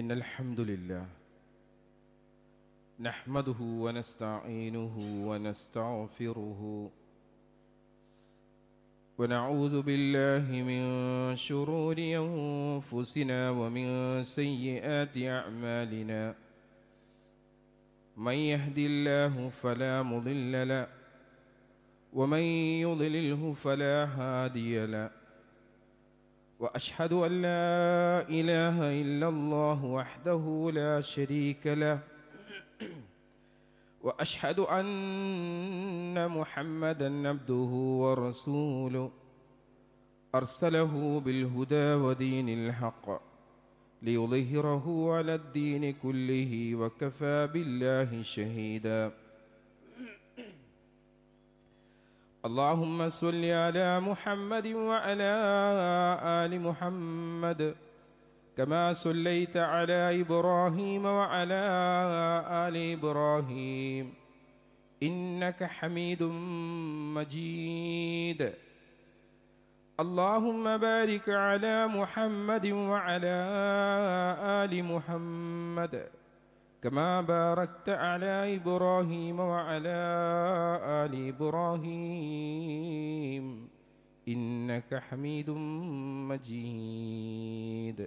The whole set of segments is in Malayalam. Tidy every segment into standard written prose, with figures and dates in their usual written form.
إن الحمد لله نحمده ونستعينه ونستغفره ونعوذ بالله من شرور أنفسنا ومن سيئات أعمالنا من يهد الله فلا مضل له ومن يضلله فلا هادي له وأشهد أن لا إله إلا الله وحده لا شريك له وأشهد أن محمدًا عبده ورسوله أرسله بالهدى ودين الحق ليظهره على الدين كله وكفى بالله شهيدا. اللهم صل على محمد وعلى آل محمد كما صليت على إبراهيم وعلى آل إبراهيم إنك حميد مجيد. اللهم بارك على محمد وعلى آل محمد كما باركت على إبراهيم وعلى آل إبراهيم إنك حميد مجيد.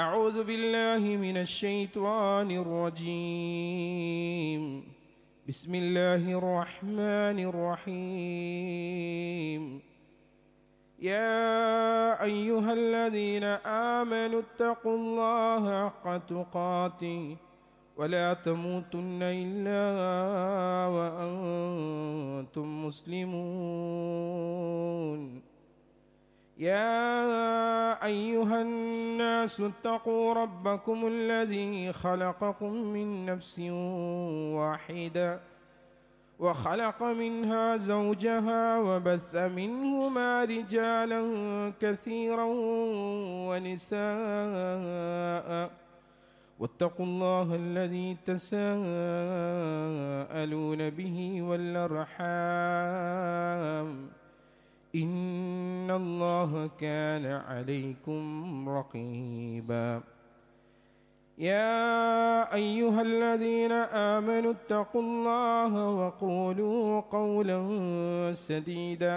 أعوذ بالله من الشيطان الرجيم. بسم الله الرحمن الرحيم. يا أيها الذين آمنوا اتقوا الله حق تقاته ولا تموتن إلا وأنتم مسلمون. يا أيها الناس اتقوا ربكم الذي خلقكم من نفس واحدة وخلق منها زوجها وبث منهما رجالا كثيرا ونساء واتقوا الله الذي تساءلون به والأرحام إن الله كان عليكم رقيبا. يا أيها الذين آمنوا اتقوا الله وقولوا قولا سديدا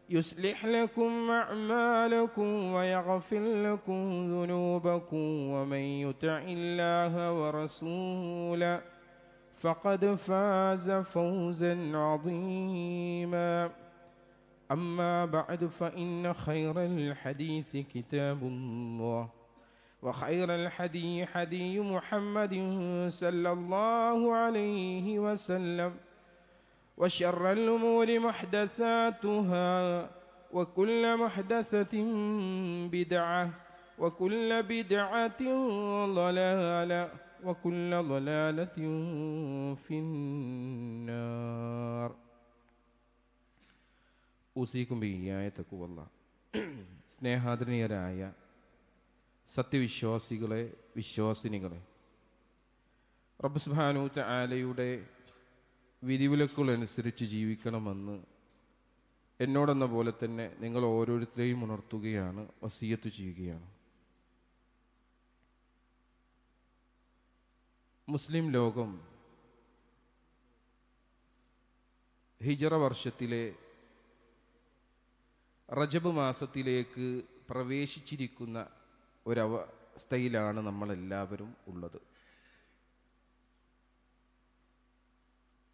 يصلح لكم أعمالكم ويغفر لكم ذنوبكم ومن يطع الله ورسوله فقد فاز فوزا عظيما. أما بعد فإن خير الحديث كتاب الله وخير الحدي حدي محمد صلى الله عليه وسلم وشر الأمور محدثاتها وكل محدثة بدعة وكل بدعة ضلالة وكل ضلالة في النار. ഊസിക്കും ബിയ്യായ തഖ്വല്ലാ. സ്നേഹാദരണീയരായ സത്യവിശ്വാസികളെ, വിശ്വാസിനികളെ, റബ്ബ് സുബ്ഹാനഹു തആലയുടെ വിധിവിലക്കുകളനുസരിച്ച് ജീവിക്കണമെന്ന് എന്നോടെന്ന പോലെ തന്നെ നിങ്ങൾ ഓരോരുത്തരെയും ഉണർത്തുകയാണ്, വസിയത്ത് ചെയ്യുകയാണ്. മുസ്ലിം ലോകം ഹിജ്റ വർഷത്തിലെ റജബ് മാസത്തിലേക്ക് പ്രവേശിച്ചിരിക്കുന്ന ഒരവസ്ഥയിലാണ് നമ്മളെല്ലാവരും ഉള്ളത്.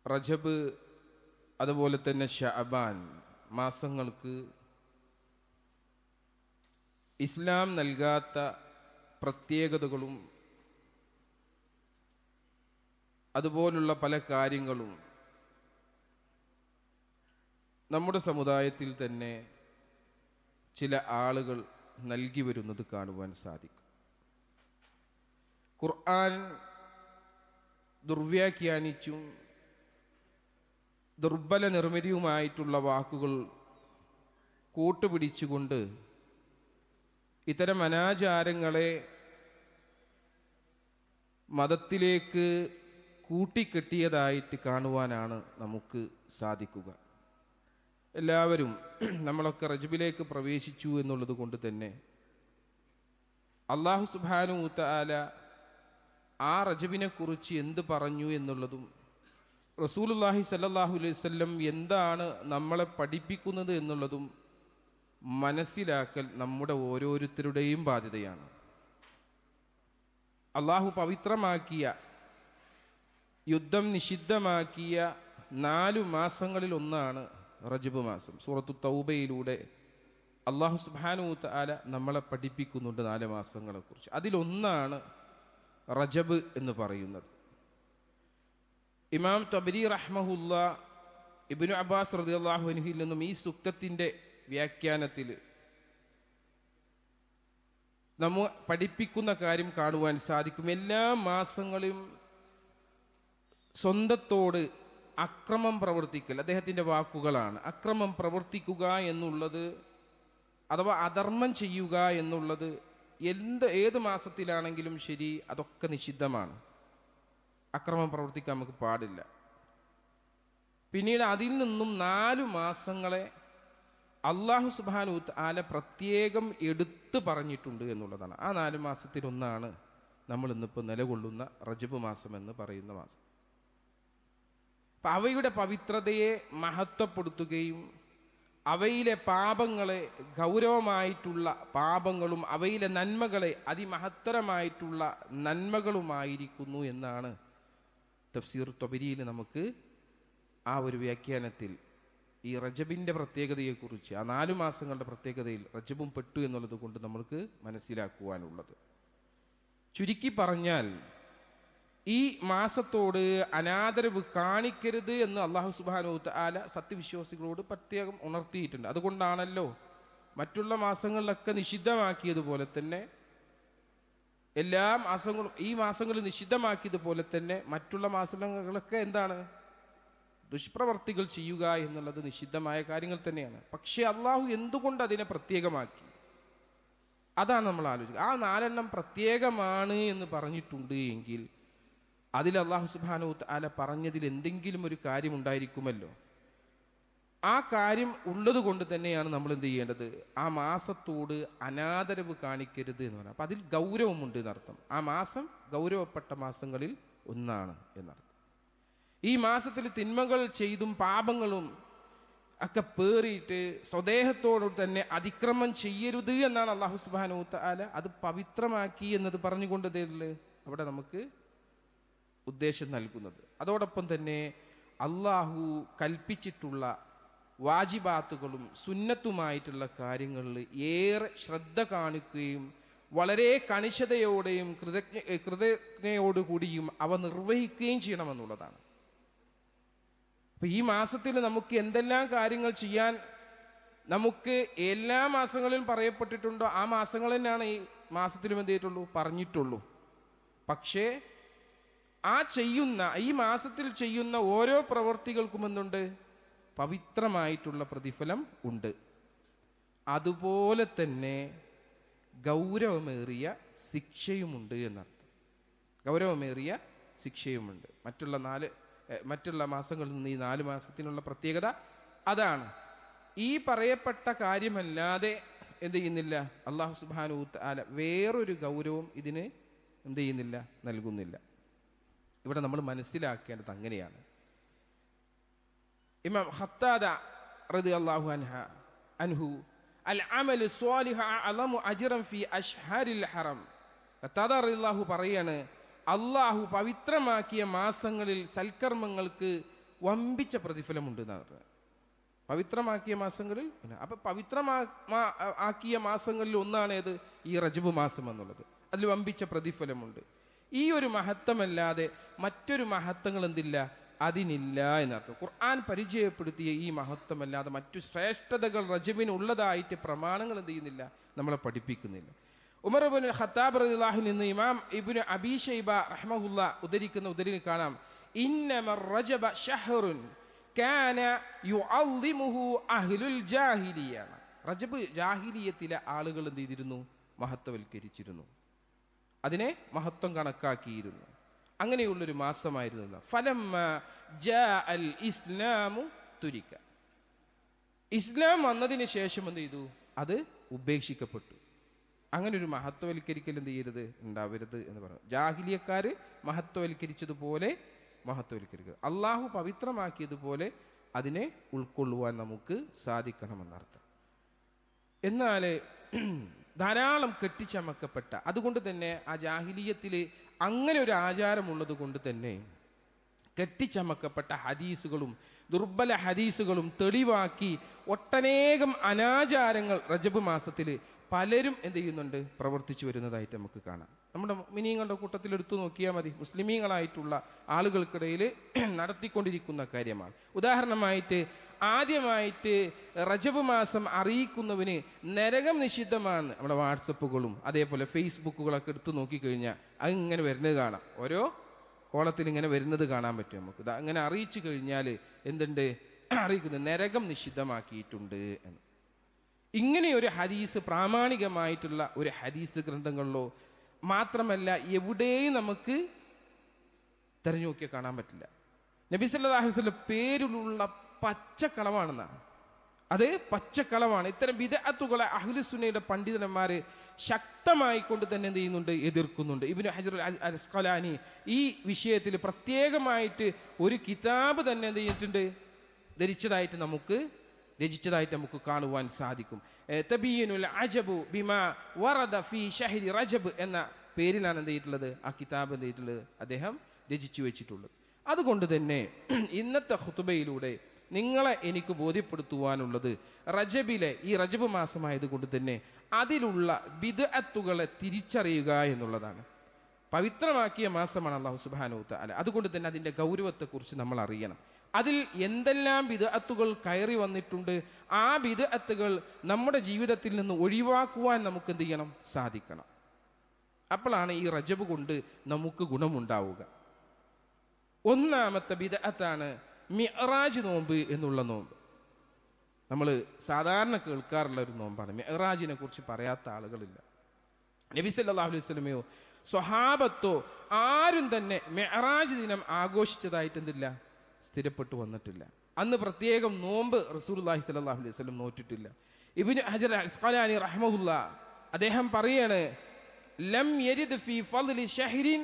റജബ് അതുപോലെ തന്നെ ശഅബാൻ മാസങ്ങൾക്ക് ഇസ്ലാം നൽകാത്ത പ്രത്യേകതകളും അതുപോലുള്ള പല കാര്യങ്ങളും നമ്മുടെ സമുദായത്തിൽ തന്നെ ചില ആളുകൾ നൽകി വരുന്നത് കാണുവാൻ സാധിക്കും. ഖുർആൻ ദുർവ്യാഖ്യാനിച്ചും ദുർബല നിർമ്മിതിയുമായിട്ടുള്ള വാക്കുകൾ കൂട്ടുപിടിച്ചുകൊണ്ട് ഇത്തരം അനാചാരങ്ങളെ മതത്തിലേക്ക് കൂട്ടിക്കെട്ടിയതായിട്ട് കാണുവാനാണ് നമുക്ക് സാധിക്കുക. എല്ലാവരും നമ്മളൊക്കെ റജബിലേക്ക് പ്രവേശിച്ചു എന്നുള്ളത് കൊണ്ട് തന്നെ അല്ലാഹു സുബ്ഹാനഹു തആല ആ റജബിനെ കുറിച്ച് എന്ത് പറഞ്ഞു എന്നുള്ളതും റസൂലുള്ളാഹി സ്വല്ലല്ലാഹു അലൈഹി വസല്ലം എന്താണ് നമ്മളെ പഠിപ്പിക്കുന്നത് എന്നുള്ളതും മനസ്സിലാക്കൽ നമ്മുടെ ഓരോരുത്തരുടെയും ബാധ്യതയാണ്. അള്ളാഹു പവിത്രമാക്കിയ, യുദ്ധം നിഷിദ്ധമാക്കിയ 4 മാസങ്ങളിൽ ഒന്നാണ് റജബ് മാസം. സൂറത്തു തൗബയിലൂടെ അള്ളാഹു സുബ്ഹാനഹു തആല നമ്മളെ പഠിപ്പിക്കുന്നുണ്ട് 4 മാസങ്ങളെക്കുറിച്ച്. അതിലൊന്നാണ് റജബ് എന്ന് പറയുന്നത്. ഇമാം തബരി റഹ്മഹുല്ലാ ഇബ്നു അബ്ബാസ് റളിയല്ലാഹു അൻഹുവിൽ നിന്നും ഈ സൂക്തത്തിൻ്റെ വ്യാഖ്യാനത്തിൽ നമ്മ പഠിപ്പിക്കുന്ന കാര്യം കാണുവാൻ സാധിക്കും. എല്ലാ മാസങ്ങളും സ്വന്തത്തോട് അക്രമം പ്രവർത്തിക്കൽ അദ്ദേഹത്തിൻ്റെ വാക്കുകളാണ്. അക്രമം പ്രവർത്തിക്കുക എന്നുള്ളത് അഥവാ അധർമ്മം ചെയ്യുക എന്നുള്ളത് ഏത് മാസത്തിലാണെങ്കിലും ശരി, അതൊക്കെ നിഷിദ്ധമാണ്. അക്രമം പ്രവർത്തിക്കാൻ നമുക്ക് പാടില്ല. പിന്നീട് അതിൽ നിന്നും 4 മാസങ്ങളെ അല്ലാഹു സുബ്ഹാനഹു തആല പ്രത്യേകം എടുത്തു പറഞ്ഞിട്ടുണ്ട് എന്നുള്ളതാണ്. ആ 4 മാസത്തിലൊന്നാണ് നമ്മൾ ഇന്നിപ്പോൾ നിലകൊള്ളുന്ന റജബ് മാസം എന്ന് പറയുന്ന മാസം. അപ്പം അവയുടെ പവിത്രതയെ മഹത്വപ്പെടുത്തുകയും അവയിലെ പാപങ്ങളെ, ഗൗരവമായിട്ടുള്ള പാപങ്ങളും അവയിലെ നന്മകളെ അതിമഹത്തരമായിട്ടുള്ള നന്മകളുമായിരിക്കുന്നു എന്നാണ് തഫ്സീർ തബരിയിൽ നമുക്ക് ആ ഒരു വ്യാഖ്യാനത്തിൽ ഈ റജബിൻ്റെ പ്രത്യേകതയെക്കുറിച്ച്, ആ 4 മാസങ്ങളുടെ പ്രത്യേകതയിൽ റജബും പെട്ടു എന്നുള്ളത് കൊണ്ട് നമ്മൾക്ക് മനസ്സിലാക്കുവാനുള്ളത്. ചുരുക്കി പറഞ്ഞാൽ ഈ മാസത്തോട് അനാദരവ് കാണിക്കരുത് എന്ന് അല്ലാഹു സുബ്ഹാനഹു തആല സത്യവിശ്വാസികളോട് പ്രത്യേകം ഉണർത്തിയിട്ടുണ്ട്. അതുകൊണ്ടാണല്ലോ മറ്റുള്ള മാസങ്ങളിലൊക്കെ നിഷിദ്ധമാക്കിയതുപോലെ തന്നെ എല്ലാ മാസങ്ങളും ഈ മാസങ്ങളിൽ നിഷിദ്ധമാക്കിയതുപോലെ തന്നെ മറ്റുള്ള മാസങ്ങളൊക്കെ എന്താണ്? ദുഷ്പ്രവർത്തികൾ ചെയ്യുക എന്നുള്ളത് നിഷിദ്ധമായ കാര്യങ്ങൾ തന്നെയാണ്. പക്ഷെ അള്ളാഹു എന്തുകൊണ്ട് അതിനെ പ്രത്യേകമാക്കി? അതാണ് നമ്മൾ ആലോചിക്കുക. ആ 4 പ്രത്യേകമാണ് എന്ന് പറഞ്ഞിട്ടുണ്ട് എങ്കിൽ അതിൽ അല്ലാഹു സുബ്ഹാനഹു തആല പറഞ്ഞതിൽ എന്തെങ്കിലും ഒരു കാര്യം ഉണ്ടായിരിക്കുമല്ലോ. ആ കാര്യം ഉള്ളത് കൊണ്ട് തന്നെയാണ് നമ്മൾ എന്ത് ചെയ്യേണ്ടത്? ആ മാസത്തോട് അനാദരവ് കാണിക്കരുത് എന്ന് പറയാം. അപ്പം അതിൽ ഗൗരവമുണ്ട് എന്നർത്ഥം. ആ മാസം ഗൗരവപ്പെട്ട മാസങ്ങളിൽ ഒന്നാണ് എന്നർത്ഥം. ഈ മാസത്തിൽ തിന്മകൾ ചെയ്തും പാപങ്ങളും ഒക്കെ പേറിയിട്ട് സ്വദേഹത്തോട് തന്നെ അതിക്രമം ചെയ്യരുത് എന്നാണ് അല്ലാഹു സുബ്ഹാനഹു തആല അത് പവിത്രമാക്കി എന്നത് പറഞ്ഞുകൊണ്ടതല്ലേ അവിടെ നമുക്ക് ഉദ്ദേശം നൽകുന്നത്. അതോടൊപ്പം തന്നെ അള്ളാഹു കൽപ്പിച്ചിട്ടുള്ള വാജിബാത്തുകളും സുന്നത്തുമായിട്ടുള്ള കാര്യങ്ങളിൽ ഏറെ ശ്രദ്ധ കാണിക്കുകയും വളരെ കണിശതയോടെയും കൃതജ്ഞയോടുകൂടിയും അവ നിർവഹിക്കുകയും ചെയ്യണമെന്നുള്ളതാണ്. അപ്പൊ ഈ മാസത്തിൽ നമുക്ക് എന്തെല്ലാം കാര്യങ്ങൾ ചെയ്യാൻ നമുക്ക് എല്ലാ മാസങ്ങളിലും പറയപ്പെട്ടിട്ടുണ്ടോ ആ മാസങ്ങൾ തന്നെയാണ് ഈ മാസത്തിലും എന്ത് ചെയ്തിട്ടുള്ളൂ, പറഞ്ഞിട്ടുള്ളൂ. പക്ഷേ ഈ മാസത്തിൽ ചെയ്യുന്ന ഓരോ പ്രവർത്തികൾക്കും എന്തുണ്ട്? പവിത്രമായിട്ടുള്ള പ്രതിഫലം ഉണ്ട്. അതുപോലെ തന്നെ ഗൗരവമേറിയ ശിക്ഷയുമുണ്ട് എന്നർത്ഥം. ഗൗരവമേറിയ ശിക്ഷയുമുണ്ട്. മറ്റുള്ള മാസങ്ങളിൽ നിന്ന് ഈ 4 മാസത്തിനുള്ള പ്രത്യേകത അതാണ്. ഈ പറയപ്പെട്ട കാര്യമല്ലാതെ എന്ത് ചെയ്യുന്നില്ല അല്ലാഹു സുബ്ഹാനഹു തആല വേറൊരു ഗൗരവം ഇതിന് എന്ത് ചെയ്യുന്നില്ല, നൽകുന്നില്ല. ഇവിടെ നമ്മൾ മനസ്സിലാക്കേണ്ടത് അങ്ങനെയാണ്. ഇമാം ഖത്താദ റളിയല്ലാഹു അൻഹു അൽ അമലു സ്വാലിഹു അഅലമു അജ്റൻ ഫീ അശ്ഹരിൽ ഹറം. ഖത്താദ റളിയല്ലാഹു പറയാണ്, അള്ളാഹു പവിത്രമാക്കിയ മാസങ്ങളിൽ സൽക്കർമ്മങ്ങൾക്ക് വമ്പിച്ച പ്രതിഫലമുണ്ട് എന്നാണ് പറഞ്ഞത്. പവിത്രമാക്കിയ മാസങ്ങളിൽ അപ്പൊ പവിത്രമാക്കിയ മാസങ്ങളിൽ ഒന്നാണ് ഏത്? ഈ റജബ് മാസം എന്നുള്ളത്. അതിൽ വമ്പിച്ച പ്രതിഫലമുണ്ട്. ഈ ഒരു മഹത്വമല്ലാതെ മറ്റൊരു മഹത്വങ്ങൾ എന്തില്ല, അതിനില്ല എന്നർത്ഥം. ഖുർആൻ പരിചയപ്പെടുത്തിയ ഈ മഹത്വമല്ലാതെ മറ്റു ശ്രേഷ്ഠതകൾ റജബിന് ഉള്ളതായിട്ട് പ്രമാണങ്ങൾ എന്ത് ചെയ്യുന്നില്ല, നമ്മളെ പഠിപ്പിക്കുന്നില്ല. ഉമർ ഇബ്നു ഖത്താബ് റളിയല്ലാഹു നിന്ന് ഇമാം ഇബ്നു അബീ ശൈബ റഹ്മഹുല്ലാ ഉദ്ധരിക്കുന്ന ഉദ്ധരണി കാണാം, ഇന്നമർ റജബ ശഹ്റുൻ കാന യുഅള്ളിമുഹു അഹ്ലുൽ ജാഹിലിയ്യ. റജബ് ജാഹിലിയത്തിലെ ആളുകൾ എന്ത് ചെയ്തിരുന്നു, മഹത്വവൽക്കരിച്ചിരുന്നു, അതിനെ മഹത്വം കണക്കാക്കിയിരുന്നു. അങ്ങനെയുള്ളൊരു മാസമായിരുന്നു. ഫലമ്മ ജാഅൽ ഇസ്ലാമു തുരിക. ഇസ്ലാം വന്നതിന് ശേഷം എന്ത് ചെയ്തു, അത് ഉപേക്ഷിക്കപ്പെട്ടു. അങ്ങനെ ഒരു മഹത്വവൽക്കരിക്കൽ എന്ത് ചെയ്യരുത്, ഉണ്ടാവരുത് എന്ന് പറഞ്ഞു. ജാഹിലിയക്കാർ മഹത്വവൽക്കരിച്ചതുപോലെ മഹത്വവൽക്കരിക്കുക, അള്ളാഹു പവിത്രമാക്കിയതുപോലെ അതിനെ ഉൾക്കൊള്ളുവാൻ നമുക്ക് സാധിക്കണമെന്നർത്ഥം. എന്നാൽ ധാരാളം കെട്ടിച്ചമക്കപ്പെട്ട, അതുകൊണ്ട് തന്നെ ആ ജാഹിലിയത്തിൽ അങ്ങനെ ഒരു ആചാരമുള്ളത് കൊണ്ട് തന്നെ കെട്ടിച്ചമക്കപ്പെട്ട ഹദീസുകളും ദുർബല ഹദീസുകളും തെളിവാക്കി ഒട്ടനേകം അനാചാരങ്ങൾ റജബ് മാസത്തിൽ പലരും എന്ത് ചെയ്യുന്നുണ്ട്, പ്രവർത്തിച്ചു വരുന്നതായിട്ട് നമുക്ക് കാണാം. നമ്മുടെ മിനിങ്ങളുടെ കൂട്ടത്തിൽ എടുത്തു നോക്കിയാൽ മതി, മുസ്ലിമീങ്ങളായിട്ടുള്ള ആളുകൾക്കിടയിൽ നടത്തിക്കൊണ്ടിരിക്കുന്ന കാര്യമാണ്. ഉദാഹരണമായിട്ട് ആദ്യമായിട്ട് റജബ് മാസം അറിയിക്കുന്നവന് നരകം നിഷിദ്ധമാണ്. നമ്മുടെ വാട്സപ്പുകളും അതേപോലെ ഫേസ്ബുക്കുകളൊക്കെ എടുത്തു നോക്കിക്കഴിഞ്ഞാൽ അതിങ്ങനെ വരുന്നത് കാണാം, ഓരോ കോളത്തിൽ ഇങ്ങനെ വരുന്നത് കാണാൻ പറ്റും നമുക്ക്. അങ്ങനെ അറിയിച്ചു കഴിഞ്ഞാൽ എന്തുണ്ട്, അറിയിക്കുന്നത് നരകം നിഷിദ്ധമാക്കിയിട്ടുണ്ട് എന്ന്. ഇങ്ങനെയൊരു ഹദീസ് പ്രാമാണികമായിട്ടുള്ള ഒരു ഹദീസ് ഗ്രന്ഥങ്ങളിലോ മാത്രമല്ല എവിടെയും നമുക്ക് തെരഞ്ഞു നോക്കിയാൽ കാണാൻ പറ്റില്ല. നബി സല്ലല്ലാഹു അലൈഹി വസല്ലം പേരിലുള്ള പച്ചക്കളമാണെന്നാണ്, അത് പച്ചക്കളമാണ്. ഇത്തരം ബിദ്അത്തുകളെ അഹ്ലുസുന്നയുടെ പണ്ഡിതന്മാർ ശക്തമായി കൊണ്ട് തന്നെ എന്ത് ചെയ്യുന്നുണ്ട്, എതിർക്കുന്നുണ്ട്. ഇബ്നു ഹജർ അൽ അസ്ഖലാനി ഈ വിഷയത്തിൽ പ്രത്യേകമായിട്ട് ഒരു കിതാബ് തന്നെ എന്ത് ചെയ്തിട്ടുണ്ട്, രചിച്ചതായിട്ട് നമുക്ക് കാണുവാൻ സാധിക്കും. തബീനുൽ അജബു ബിമാ വറദ ഫീ ഷഹ്രി റജബ് എന്ന പേരിലാണ് എന്ത് ചെയ്തിട്ടുള്ളത്, ആ കിതാബ് എന്ത് ചെയ്തിട്ടുള്ളത്, അദ്ദേഹം രചിച്ചു വെച്ചിട്ടുള്ളത്. അതുകൊണ്ട് തന്നെ ഇന്നത്തെ ഖുതുബയിലൂടെ നിങ്ങളെ എനിക്ക് ബോധ്യപ്പെടുത്തുവാനുള്ളത്, റജബിലെ ഈ റജബ് മാസമായതുകൊണ്ട് തന്നെ അതിലുള്ള ബിദ്അത്തുകളെ തിരിച്ചറിയുക എന്നുള്ളതാണ്. പവിത്രമാക്കിയ മാസമാണ് അല്ലാഹു സുബ്ഹാനഹു തആല. അതുകൊണ്ട് തന്നെ അതിൻ്റെ ഗൗരവത്തെക്കുറിച്ച് നമ്മൾ അറിയണം. അതിൽ എന്തെല്ലാം ബിദ്അത്തുകൾ കയറി വന്നിട്ടുണ്ട്, ആ ബിദ്അത്തുകൾ നമ്മുടെ ജീവിതത്തിൽ നിന്ന് ഒഴിവാക്കുവാൻ നമുക്ക് എന്ത് ചെയ്യണം, സാധിക്കണം. അപ്പോഴാണ് ഈ റജബ് കൊണ്ട് നമുക്ക് ഗുണമുണ്ടാവുക. ഒന്നാമത്തെ ബിദ്അത്താണ് മിഅ്റാജ് നോമ്പ് എന്നുള്ള നോമ്പ്. നമ്മൾ സാധാരണ കേൾക്കാറുള്ള ഒരു നോമ്പാണ്. മിഅ്റാജിനെ കുറിച്ച് പറയാത്ത ആളുകളില്ല. നബി സല്ലല്ലാഹു അലൈഹി വസല്ലമയോ സ്വഹാബത്തോ ആരും തന്നെ മിഅ്റാജ് ദിനം ആഘോഷിച്ചതായിട്ട് എന്തില്ല, സ്ഥിരപ്പെട്ടു വന്നിട്ടില്ല. അന്ന് പ്രത്യേകം നോമ്പ് റസൂലുള്ളാഹി സ്വല്ലല്ലാഹു അലൈഹി വസല്ലം നോറ്റിട്ടില്ല. ഇബ്നു ഹജർ അൽ അസ്ഖലാനി റഹ്മഹുല്ലാ അദ്ദേഹം പറയാണ്, ലം യരിദ് ഫീ ഫളി ഷഹ്രിൻ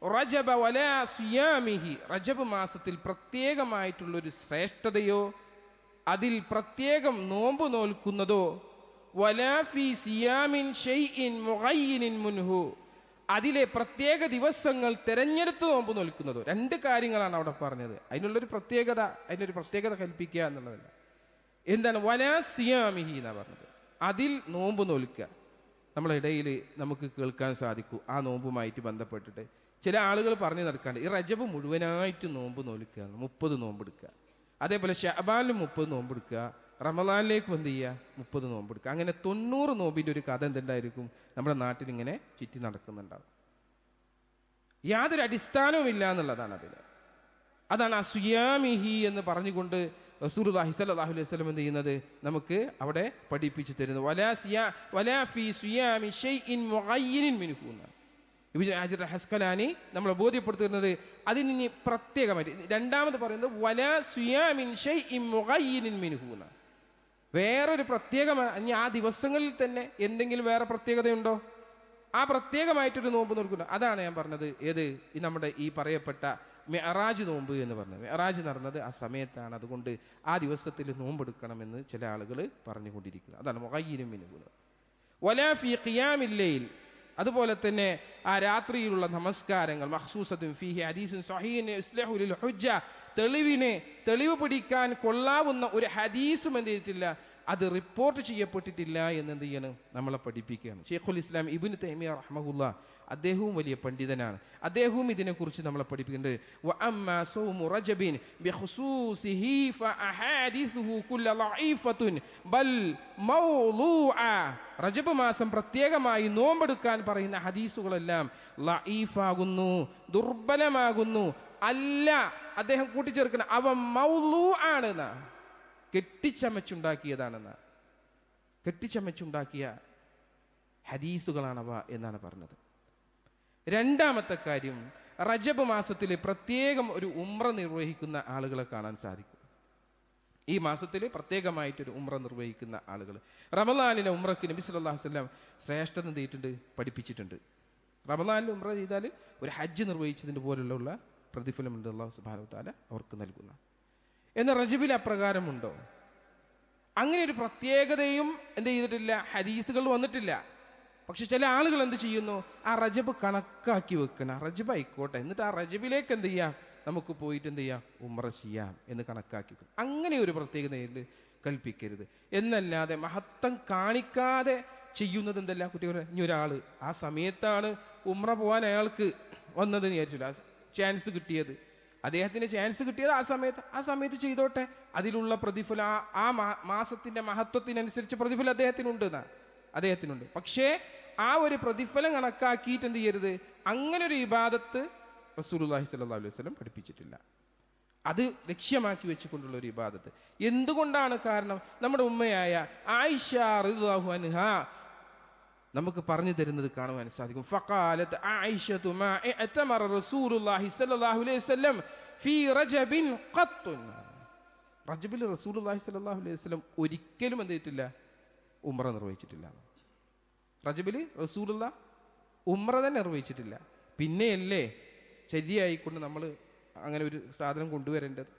റജബ വലാ സിയാമിഹി, റജബ് മാസത്തിൽ പ്രത്യേകമായിട്ടുള്ളൊരു ശ്രേഷ്ഠതയോ അതിൽ പ്രത്യേകം നോമ്പ് നോൽക്കുന്നതോ വലാ ഫീ സിയാമിൻ ഷൈഇൻ മുഗയ്യിനിൻ മുൻഹു, അതിലെ പ്രത്യേക ദിവസങ്ങൾ തിരഞ്ഞെടുത്ത് നോമ്പ് നോൽക്കുന്നതോ. രണ്ട് കാര്യങ്ങളാണ് അവിടെ പറഞ്ഞത്. അതിനുള്ളൊരു പ്രത്യേകത കൽപ്പിക്കുക എന്നുള്ളതല്ല. എന്താണ് വലാ സിയാമിഹി എന്നാണ് പറഞ്ഞത്, അതിൽ നോമ്പ് നോൽക്കുക. നമ്മളെ ഇടയിൽ നമുക്ക് കേൾക്കാൻ സാധിക്കൂ ആ നോമ്പുമായിട്ട് ബന്ധപ്പെട്ടിട്ട് ചില ആളുകൾ പറഞ്ഞു നടക്കാണ്ട് ഈ റജബ് മുഴുവനായിട്ട് നോമ്പ് നോൽക്കുക, 30 നോമ്പെടുക്കുക, അതേപോലെ ശഅബാനിലും 30 നോമ്പെടുക്കുക, റമളാനിലേക്കും എന്ത് ചെയ്യുക 30 നോമ്പെടുക്കുക. അങ്ങനെ 90 നോമ്പിൻ്റെ ഒരു കഥ എന്തുണ്ടായിരിക്കും നമ്മുടെ നാട്ടിൽ ഇങ്ങനെ ചുറ്റി നടക്കുന്നുണ്ടാവും. യാതൊരു അടിസ്ഥാനവും ഇല്ല എന്നുള്ളതാണ് അതിൽ. അതാണ് അസുയാമിഹി എന്ന് പറഞ്ഞുകൊണ്ട് റസൂലുള്ളാഹി സ്വല്ലല്ലാഹു അലൈഹി വസല്ലം എന്ത് ചെയ്യുന്നത്, നമുക്ക് അവിടെ പഠിപ്പിച്ചു തരുന്നത്. വലാ ഫീ സിയാമി ഷൈഇൻ മുഗയ്യിനിൻ മിൻഹു. ഇബ്നു ഹജർ അൽ അസ്ഖലാനി നമ്മളെ ബോധ്യപ്പെടുത്തുന്നത് അതിന് പ്രത്യേകമായിട്ട്. രണ്ടാമത് പറയുന്നത് വലാ സിയാമിൻ ഷൈഇൻ മുഗയ്യിനിൻ മിൻഹു. വേറൊരു പ്രത്യേകമായി ആ ദിവസങ്ങളിൽ തന്നെ എന്തെങ്കിലും വേറെ പ്രത്യേകതയുണ്ടോ? ആ പ്രത്യേകമായിട്ടൊരു നോമ്പ് നോക്കുന്നു. അതാണ് ഞാൻ പറഞ്ഞത്, ഏത് ഈ നമ്മുടെ ഈ പറയപ്പെട്ട മിഅ്റാജ് നോമ്പ് എന്ന് പറഞ്ഞത്. മിഅ്റാജ് നടന്നത് ആ സമയത്താണ്. അതുകൊണ്ട് ആ ദിവസത്തിൽ നോമ്പെടുക്കണമെന്ന് ചില ആളുകൾ പറഞ്ഞുകൊണ്ടിരിക്കുന്നത്. അതാണ് മുഗയ്യിനിൻ മിൻഹു. വലാ ഫീ ഖിയാമിൽ ലൈൽ, അതുപോലെ തന്നെ ആ രാത്രിയിലുള്ള നമസ്കാരങ്ങൾ മഖ്സൂസത്തുൻ ഫീഹി ഹദീസുൻ സ്വഹീഹുൻ യുസ്ലിഹു ലിൽ ഹുജ്ജ, തെളിവ് പിടിക്കാൻ കൊള്ളാവുന്ന ഒരു ഹദീസും എന്ത് ചെയ്തിട്ടില്ല, അത് റിപ്പോർട്ട് ചെയ്യപ്പെട്ടിട്ടില്ല എന്ന് എന്ത് ചെയ്യണം, നമ്മളെ പഠിപ്പിക്കുകയാണ്. ഷെയ്ഖുൽ ഇസ്ലാം ഇബ്നു തൈമിയ റഹ്മഹുല്ലാ അദ്ദേഹവും വലിയ പണ്ഡിതനാണ്. അദ്ദേഹവും ഇതിനെക്കുറിച്ച് നമ്മളെ പഠിപ്പിക്കുന്നുണ്ട്. വഅമ്മാ സൗമു റജബിൻ ബിഖുസൂസിഹി ഫഅഹാദിസുഹു കുല്ലു ലഈഫത്തുൻ ബൽ മൗളൂഅ, റജബ് മാസം പ്രത്യേകമായി നോമ്പെടുക്കാൻ പറയുന്ന ഹദീസുകളെല്ലാം ലഈഫാകുന്നു, ദുർബലമാകുന്നു. അല്ല, അദ്ദേഹം കൂട്ടിച്ചേർക്കണം, അവ മൗളൂ ആണെന്നാ, കെട്ടിച്ചമച്ചുണ്ടാക്കിയ ഹദീസുകളാണവ എന്നാണ് പറഞ്ഞത്. രണ്ടാമത്തെ കാര്യം, റജബ് മാസത്തിൽ പ്രത്യേകം ഒരു ഉംറ നിർവഹിക്കുന്ന ആളുകളെ കാണാൻ സാധിക്കും. ഈ മാസത്തിൽ പ്രത്യേകമായിട്ടൊരു ഉംറ നിർവഹിക്കുന്ന ആളുകൾ. റമദാനിലെ ഉംറയ്ക്ക് നബി സല്ലല്ലാഹു അലൈഹി വസല്ലം ശ്രേഷ്ഠത എന്ത് പഠിപ്പിച്ചിട്ടുണ്ട്. റമദാനിൽ ഉംറ ചെയ്താൽ ഒരു ഹജ്ജ് നിർവഹിച്ചതിൻ്റെ പോലുള്ള പ്രതിഫലമുണ്ട് അല്ലാഹു സുബ്ഹാനഹു വ തആല അവർക്ക് നൽകുന്ന. എന്നാൽ റജബിൽ അപ്രകാരമുണ്ടോ? അങ്ങനെ ഒരു പ്രത്യേകതയും എന്ത് ചെയ്തിട്ടില്ല, ഹദീസുകൾ വന്നിട്ടില്ല. പക്ഷെ ചില ആളുകൾ എന്ത് ചെയ്യുന്നു, ആ റജബ് കണക്കാക്കി വെക്കണം. റജബ് ആയിക്കോട്ടെ, എന്നിട്ട് ആ റജബിലേക്ക് എന്ത് ചെയ്യാം, നമുക്ക് പോയിട്ട് എന്ത് ചെയ്യാം, ഉംറ ചെയ്യാം എന്ന് കണക്കാക്കി. അങ്ങനെ ഒരു പ്രത്യേകതയിൽ കൽപ്പിക്കരുത്. എന്നല്ലാതെ മഹത്വം കാണിക്കാതെ ചെയ്യുന്നത് എന്തല്ല കുട്ടികൾ. ഇനി ഒരാൾ ആ സമയത്താണ് ഉംറ പോകാൻ അയാൾക്ക് വന്നതെന്ന് വിചാരിച്ചില്ല, ചാൻസ് കിട്ടിയത്, അദ്ദേഹത്തിന് ചാൻസ് കിട്ടിയത് ആ സമയത്ത് ചെയ്തോട്ടെ. അതിലുള്ള പ്രതിഫലം ആ മാസത്തിന്റെ മഹത്വത്തിനനുസരിച്ച് പ്രതിഫലം അദ്ദേഹത്തിനുണ്ട്. പക്ഷേ ആ ഒരു പ്രതിഫലം കണക്കാക്കിയിട്ട് എന്ത് ചെയ്യരുത്, അങ്ങനെ ഒരു ഇബാദത്ത് റസൂലുള്ളാഹി സ്വല്ലല്ലാഹു അലൈഹി വസല്ലം പഠിപ്പിച്ചിട്ടില്ല. അത് ലക്ഷ്യമാക്കി വെച്ചുകൊണ്ടുള്ള ഒരു ഇബാദത്ത്. എന്തുകൊണ്ടാണ്? കാരണം നമ്മുടെ ഉമ്മയായ ആയിഷ റളിയല്ലാഹു അൻഹാ നമുക്ക് പറഞ്ഞു തരുന്നത് കാണുവാൻ സാധിക്കും. ഫഖാലത്ത് ആയിഷതു മാ ഇഅ്തമറ റസൂലുള്ളാഹി സ്വല്ലല്ലാഹു അലൈഹി വസല്ലം ഫീ റജബിൻ ഖത്ത്. റജബിൽ റസൂലുള്ളാഹി സ്വല്ലല്ലാഹു അലൈഹി വസല്ലം ഒരിക്കലും എന്ത് ചെയ്തിട്ടില്ല, ഉംറ നിർവഹിച്ചിട്ടില്ല. റജബിൽ റസൂലുള്ള ഉംറ തന്നെ നിർവഹിച്ചിട്ടില്ല. പിന്നെയല്ലേ ശരിയായിക്കൊണ്ട് നമ്മൾ അങ്ങനെ ഒരു സാധനം കൊണ്ടുവരേണ്ടത്.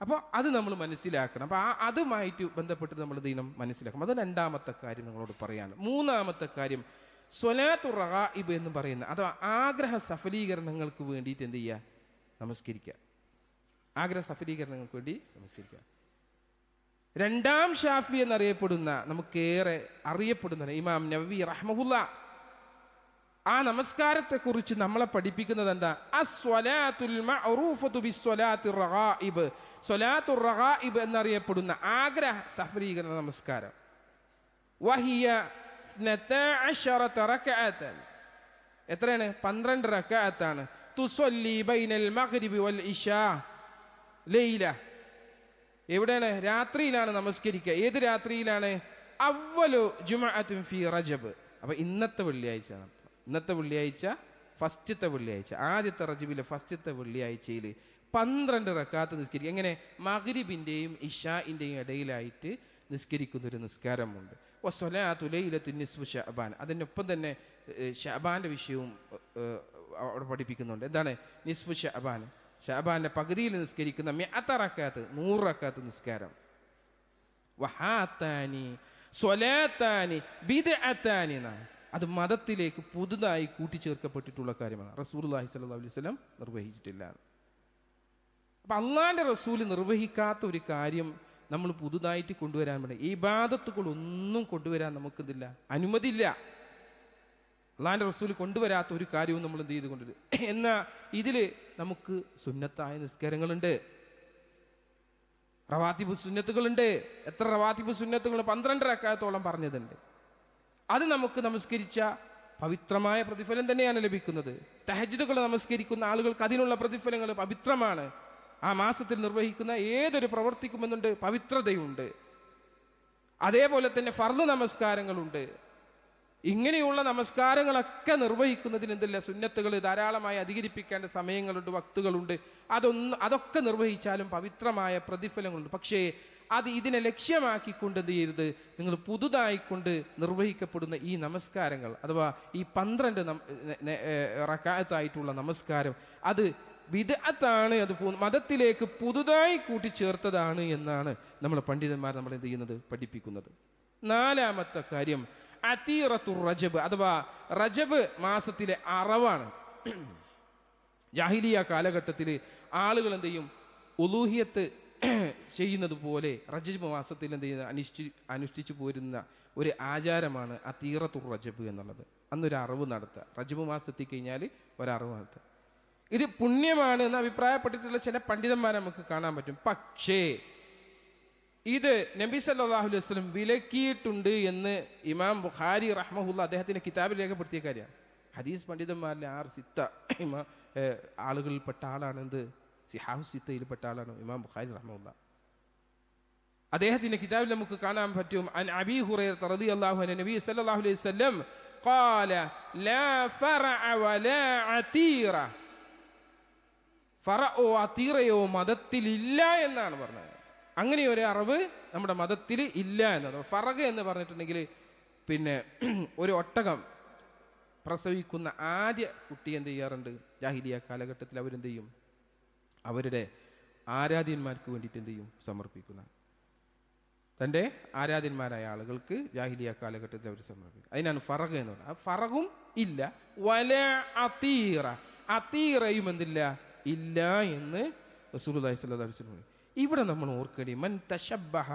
അപ്പോൾ അത് നമ്മൾ മനസ്സിലാക്കണം. അപ്പോൾ അതുമായിട്ട് ബന്ധപ്പെട്ട് നമ്മൾ ദീനം മനസ്സിലാക്കണം. അത് രണ്ടാമത്തെ കാര്യം നിങ്ങളോട് പറയാണ്. മൂന്നാമത്തെ കാര്യം സ്വലാത്തു റഗായിബ് എന്ന് പറയുന്ന അഥവാ ആഗ്രഹ സഫലീകരണങ്ങൾക്ക് വേണ്ടിയിട്ട് എന്ത് ചെയ്യുക, നമസ്കരിക്കുക. ആഗ്രഹ സഫലീകരണങ്ങൾക്ക് വേണ്ടി നമസ്കരിക്കുക. രണ്ടാം ഷാഫി എന്നറിയപ്പെടുന്ന, നമുക്കേറെ അറിയപ്പെടുന്ന ഇമാം നവവി റഹ്മഹുല്ലാ ആ നമസ്കാരത്തെ കുറിച്ച് നമ്മളെ പഠിപ്പിക്കുന്നത് എന്താ, അസ്വലാത്തുൽ മഅറൂഫതു ബിസ്വലാത്തി റഗായിബ്. സ്വലാത്തു റഗായിബ് എന്നറിയപ്പെടുന്ന ആഗ്രഹ സഫലീകരണ നമസ്കാരം. വഹിയ 12 റക്അത്തൻ. എത്രയാണ്? 12 റക്അത്താണ്. തുസല്ലി ബൈനൽ മഗ്രിബി വൽ ഇശാ ലൈല. എവിടെയാണ്? രാത്രിയിലാണ് നമസ്കരിക്കുക. ഏത് രാത്രിയിലാണ്? അവ്വലു ജുമഅത്തുൻ ഫീ റജബ്. അപ്പൊ ഇന്നത്തെ വെള്ളിയാഴ്ച ഫസ്റ്റത്തെ വെള്ളിയാഴ്ച, ആദ്യത്തെ റജബിലെ ഫസ്റ്റത്തെ വെള്ളിയാഴ്ചയിൽ 12 റക്അത്ത് നിസ്കരിക്കുക. എങ്ങനെ? മഗ്രിബിന്റെയും ഇശാഇന്റെയും ഇടയിലായിട്ട് നിസ്കരിക്കുന്നൊരു നിസ്കാരമുണ്ട്. വസ്സലാത്തു ലൈലത്തുൻ നിസ്ഫു ശഅബാൻ. അതിനൊപ്പം തന്നെ ശഅബാന്റെ വിഷയവും അവിടെ പഠിപ്പിക്കുന്നുണ്ട്. എന്താണ് നിസ്ഫു ശഅബാൻ? ശഅബാന്റെ പകുതിയിൽ നിസ്കരിക്കുന്ന 100 റക്അത്ത് 100 റക്അത്ത് നിസ്കാരം. വഹാത്താനി സ്വലാത്താനി ബിദ്അത്താനി. അത് മതത്തിലേക്ക് പുതുതായി കൂട്ടിച്ചേർക്കപ്പെട്ടിട്ടുള്ള കാര്യമാണ്. റസൂലുള്ളാഹി സ്വല്ലല്ലാഹു അലൈഹി വസല്ലം നിർവഹിച്ചിട്ടില്ല. അപ്പൊ അള്ളാന്റെ റസൂൽ നിർവഹിക്കാത്ത ഒരു കാര്യം നമ്മൾ പുതുതായിട്ട് കൊണ്ടുവരാൻ വേണ്ടി ഈ ഇബാദത്തുകളൊന്നും കൊണ്ടുവരാൻ നമുക്കിതില്ല, അനുമതിയില്ല. അള്ളാന്റെ റസൂൽ കൊണ്ടുവരാത്ത ഒരു കാര്യവും നമ്മൾ എന്ത് ചെയ്തുകൊണ്ടിരുന്നത്. എന്നാൽ ഇതില് നമുക്ക് സുന്നത്തായ നിസ്കാരങ്ങളുണ്ട്, റവാത്തിബ് സുന്നത്തുകളുണ്ട്. എത്ര റവാത്തിബ് സുന്നത്തുകൾ? 12 റക്അത്തോളം പറഞ്ഞതുണ്ട്. അത് നമുക്ക് നമസ്കരിച്ച പവിത്രമായ പ്രതിഫലം തന്നെയാണ് ലഭിക്കുന്നത്. തഹജ്ജുദുകൾ നമസ്കരിക്കുന്ന ആളുകൾക്ക് അതിനുള്ള പ്രതിഫലങ്ങൾ പവിത്രമാണ്. ആ മാസത്തിൽ നിർവഹിക്കുന്ന ഏതൊരു പ്രവർത്തിക്കുമെന്നുണ്ട് പവിത്രതയുണ്ട്. അതേപോലെ തന്നെ ഫർദ് നമസ്കാരങ്ങളുണ്ട്. ഇങ്ങനെയുള്ള നമസ്കാരങ്ങളൊക്കെ നിർവഹിക്കുന്നതിന് എന്തില്ല, സുന്നത്തുകൾ ധാരാളമായി അധികരിപ്പിക്കേണ്ട സമയങ്ങളുണ്ട്, വക്തുകളുണ്ട്. അതൊക്കെ നിർവഹിച്ചാലും പവിത്രമായ പ്രതിഫലങ്ങളുണ്ട്. പക്ഷേ അത് ഇതിനെ ലക്ഷ്യമാക്കിക്കൊണ്ട് എന്ത് ചെയ്യരുത്, നിങ്ങൾ പുതുതായിക്കൊണ്ട് നിർവഹിക്കപ്പെടുന്ന ഈ നമസ്കാരങ്ങൾ അഥവാ ഈ 12 റക്അത്തായിട്ടുള്ള നമസ്കാരം അത് ബിദ്അത്താണ്, അത് മതത്തിലേക്ക് പുതുതായി കൂട്ടിച്ചേർത്തതാണ് എന്നാണ് നമ്മൾ പണ്ഡിതന്മാർ നമ്മൾ എന്ത് ചെയ്യുന്നത്, പഠിപ്പിക്കുന്നത്. നാലാമത്തെ കാര്യം അതീറത്തുർ റജബ് അഥവാ റജബ് മാസത്തിലെ അറവാണ്. ജാഹിലിയ കാലഘട്ടത്തിൽ ആളുകൾ എന്ത് ചെയ്യും, ഉലൂഹിയത്ത് ചെയ്യുന്നത് പോലെ റജബ് മാസത്തിൽ എന്ത് ചെയ്യുന്ന അനുഷ്ഠിച്ചു പോരുന്ന ഒരു ആചാരമാണ് അതീറത്തുർ റജബ് എന്നുള്ളത്. അന്നൊരു അറിവ് നടത്തുക. റജബ് മാസത്തിൽ കഴിഞ്ഞാൽ ഒരറിവ് നടത്തുക. ഇത് പുണ്യമാണ് എന്ന് അഭിപ്രായപ്പെട്ടിട്ടുള്ള ചില പണ്ഡിതന്മാരെ നമുക്ക് കാണാൻ പറ്റും. പക്ഷേ ഇത് നബി സല്ലല്ലാഹു അലൈഹി വസല്ലം വിലക്കിയിട്ടുണ്ട് എന്ന് ഇമാം ബുഖാരി റഹ്മഹുല്ല അദ്ദേഹത്തിന്റെ കിതാബിൽ രേഖപ്പെടുത്തിയ കാര്യമാണ്. ഹദീസ് പണ്ഡിതന്മാരിലെ 6 സിത്ത ആളുകളിൽപ്പെട്ട ആളാണ് എന്ത്, സിഹാഹു സിത്തയിൽപ്പെട്ട ആളാണ് ഇമാം ബുഖാരി റഹ്മഹുല്ല. അദ്ദേഹത്തിന്റെ കിതാബിൽ നമുക്ക് കാണാൻ പറ്റും അൻ അബീ ഹുറൈറ റളിയല്ലാഹു അൻഹു നബി സല്ലല്ലാഹു അലൈഹി വസല്ലം ഖാല ലാ ഫറഅ വലാ അതീറ. ഫറഅോ അതീറയോ മതത്തിലില്ല എന്നാണ് പറഞ്ഞത്. അങ്ങനെ ഒരു അറിവ് നമ്മുടെ മതത്തിൽ ഇല്ല എന്നത്. ഫറഗ് എന്ന് പറഞ്ഞിട്ടുണ്ടെങ്കിൽ പിന്നെ ഒരു ഒട്ടകം പ്രസവിക്കുന്ന ആദ്യ കുട്ടി എന്ത് ചെയ്യാറുണ്ട്? ജാഹിലിയ കാലഘട്ടത്തിൽ അവരെന്ത് ചെയ്യും? അവരുടെ ആരാധ്യന്മാർക്ക് വേണ്ടിയിട്ട് എന്ത് ചെയ്യും? സമർപ്പിക്കുന്ന തൻ്റെ ആരാധ്യന്മാരായ ആളുകൾക്ക് ജാഹിലിയ കാലഘട്ടത്തിൽ അവർ സമർപ്പിക്കും. അതിനാണ് ഫറഗ് എന്ന് പറയുന്നത്. ആ ഫറഗും ഇല്ല. വല അതീറ, അതീറയും എന്തില്ല? ഇല്ല എന്ന് റസൂലുള്ളാഹി സ്വല്ലല്ലാഹു അലൈഹി വസല്ലം. ഇവിടെ നമ്മൾ ഓർക്കേണ്ടി മൻ തശബ്ബഹ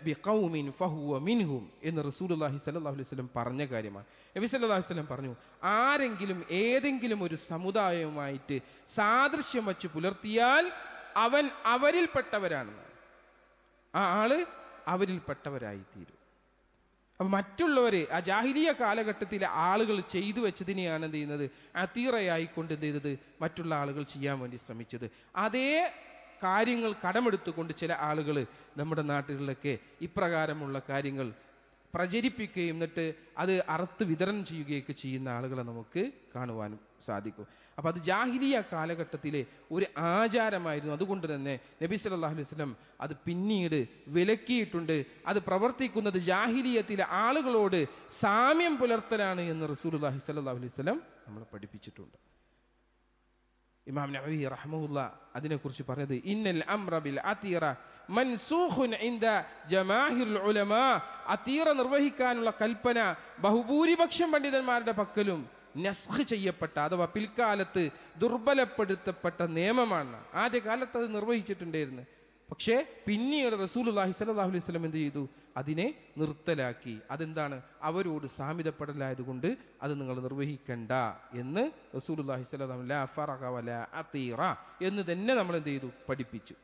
ബിഖൗമിൻ ഫഹുവ മിൻഹും എന്ന് റസൂലുള്ളാഹി സ്വല്ലല്ലാഹു അലൈഹി വസല്ലം പറഞ്ഞ കാര്യമാണ്. നബി സല്ലല്ലാഹു അലൈഹി വസല്ലം പറഞ്ഞു, ആരെങ്കിലും ഏതെങ്കിലും ഒരു സമുദായവുമായിട്ട് സാദൃശ്യം വച്ച് പുലർത്തിയാൽ അവൻ അവരിൽപ്പെട്ടവരാണെന്ന്. ആ ആള് അവരിൽപ്പെട്ടവരായിത്തീരും. അപ്പം മറ്റുള്ളവര് ആ ജാഹിലിയ കാലഘട്ടത്തിലെ ആളുകൾ ചെയ്തു വെച്ചതിനെയാണ് എന്ത് ചെയ്യുന്നത്? അതീറയായിക്കൊണ്ട് എന്ത് ചെയ്തത്? മറ്റുള്ള ആളുകൾ ചെയ്യാൻ വേണ്ടി ശ്രമിച്ചത്. അതേ കാര്യങ്ങൾ കടമെടുത്തുകൊണ്ട് ചില ആളുകൾ നമ്മുടെ നാട്ടുകളിലൊക്കെ ഇപ്രകാരമുള്ള കാര്യങ്ങൾ പ്രചരിപ്പിക്കുകയും എന്നിട്ട് അത് അറുത്ത് വിതരണം ചെയ്യുകയൊക്കെ ചെയ്യുന്ന ആളുകളെ നമുക്ക് കാണുവാനും സാധിക്കും. അപ്പം അത് ജാഹിലിയ കാലഘട്ടത്തിലെ ഒരു ആചാരമായിരുന്നു. അതുകൊണ്ട് തന്നെ നബി സല്ലല്ലാഹു അലൈഹി വസല്ലം അത് പിന്നീട് വിലക്കിയിട്ടുണ്ട്. അത് പ്രവർത്തിക്കുന്നത് ജാഹിലിയത്തിലെ ആളുകളോട് സാമ്യം പുലർത്തലാണ് എന്ന് റസൂലുള്ളാഹി സ്വല്ലല്ലാഹു അലൈഹി വസല്ലം നമ്മളെ പഠിപ്പിച്ചിട്ടുണ്ട്. ഇമാം നവവി റഹ്മഹുല്ലാ അതിനെക്കുറിച്ച് പറഞ്ഞത്, ഇന്നൽ അംറ ബിൽ അതീറ മൻസൂഖുൻ ഇൻദ ജമാഹിറുൽ ഉലമാ. അതീറ നിർവഹിക്കാനുള്ള കൽപ്പന ബഹുഭൂരിപക്ഷം പണ്ഡിതന്മാരുടെ പക്കലും നസ്ഖ് ചെയ്യപ്പെട്ട അഥവാ പിൽക്കാലത്ത് ദുർബലപ്പെടുത്തപ്പെട്ട നിയമമാണ്. ആദ്യകാലത്ത് അത് നിർവഹിച്ചിട്ടുണ്ടായിരുന്നു. പക്ഷേ പിന്നീട് റസൂലുള്ളാഹി സ്വല്ലല്ലാഹു അലൈഹി വസല്ലം എന്ത് ചെയ്തു? അതിനെ നിർത്തലാക്കി. അതെന്താണ്? അവരോട് സാമ്യതപ്പെടലായതുകൊണ്ട് അത് നിങ്ങൾ നിർവഹിക്കണ്ട എന്ന് റസൂലുള്ളാഹി സ്വല്ലല്ലാഹു അലൈഹി വസല്ലം ലാ ഫറഖ വലാ അതീറ എന്ന് തന്നെ നമ്മൾ എന്ത് ചെയ്തു? പഠിപ്പിച്ചു.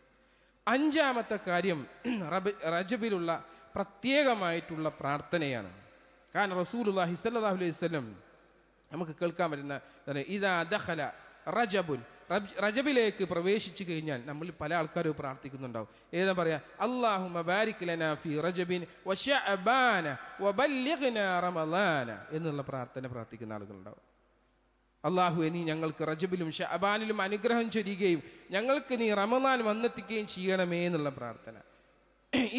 അഞ്ചാമത്തെ കാര്യം റജബിലുള്ള പ്രത്യേകമായിട്ടുള്ള പ്രാർത്ഥനയാണ്. കാരണം റസൂലുള്ളാഹി സ്വല്ലല്ലാഹു അലൈഹി വസല്ലം നമുക്ക് കേൾക്കാൻ പറ്റുന്ന ഇദാ ദഖല റജബുൻ, റജബിലേക്ക് പ്രവേശിച്ചു കഴിഞ്ഞാൽ നമ്മൾ പല ആൾക്കാരും പ്രാർത്ഥിക്കുന്നുണ്ടാവും. ഏതാ പറയാ? അല്ലാഹുമ്മ ബാരിക് ലനാ ഫീ റജബിൻ വശഅബാന വബല്ലിഗ്നാ റമളാന എന്നുള്ള പ്രാർത്ഥന പ്രാർത്ഥിക്കുന്ന ആളുകളുണ്ടാവും. അല്ലാഹുവേ, നീ ഞങ്ങൾക്ക് റജബിലും ശഅബാനിലും അനുഗ്രഹം ചൊരിയുകയും ഞങ്ങൾക്ക് നീ റമളാൻ വന്നെത്തിക്കുകയും ചെയ്യണമേ എന്നുള്ള പ്രാർത്ഥന.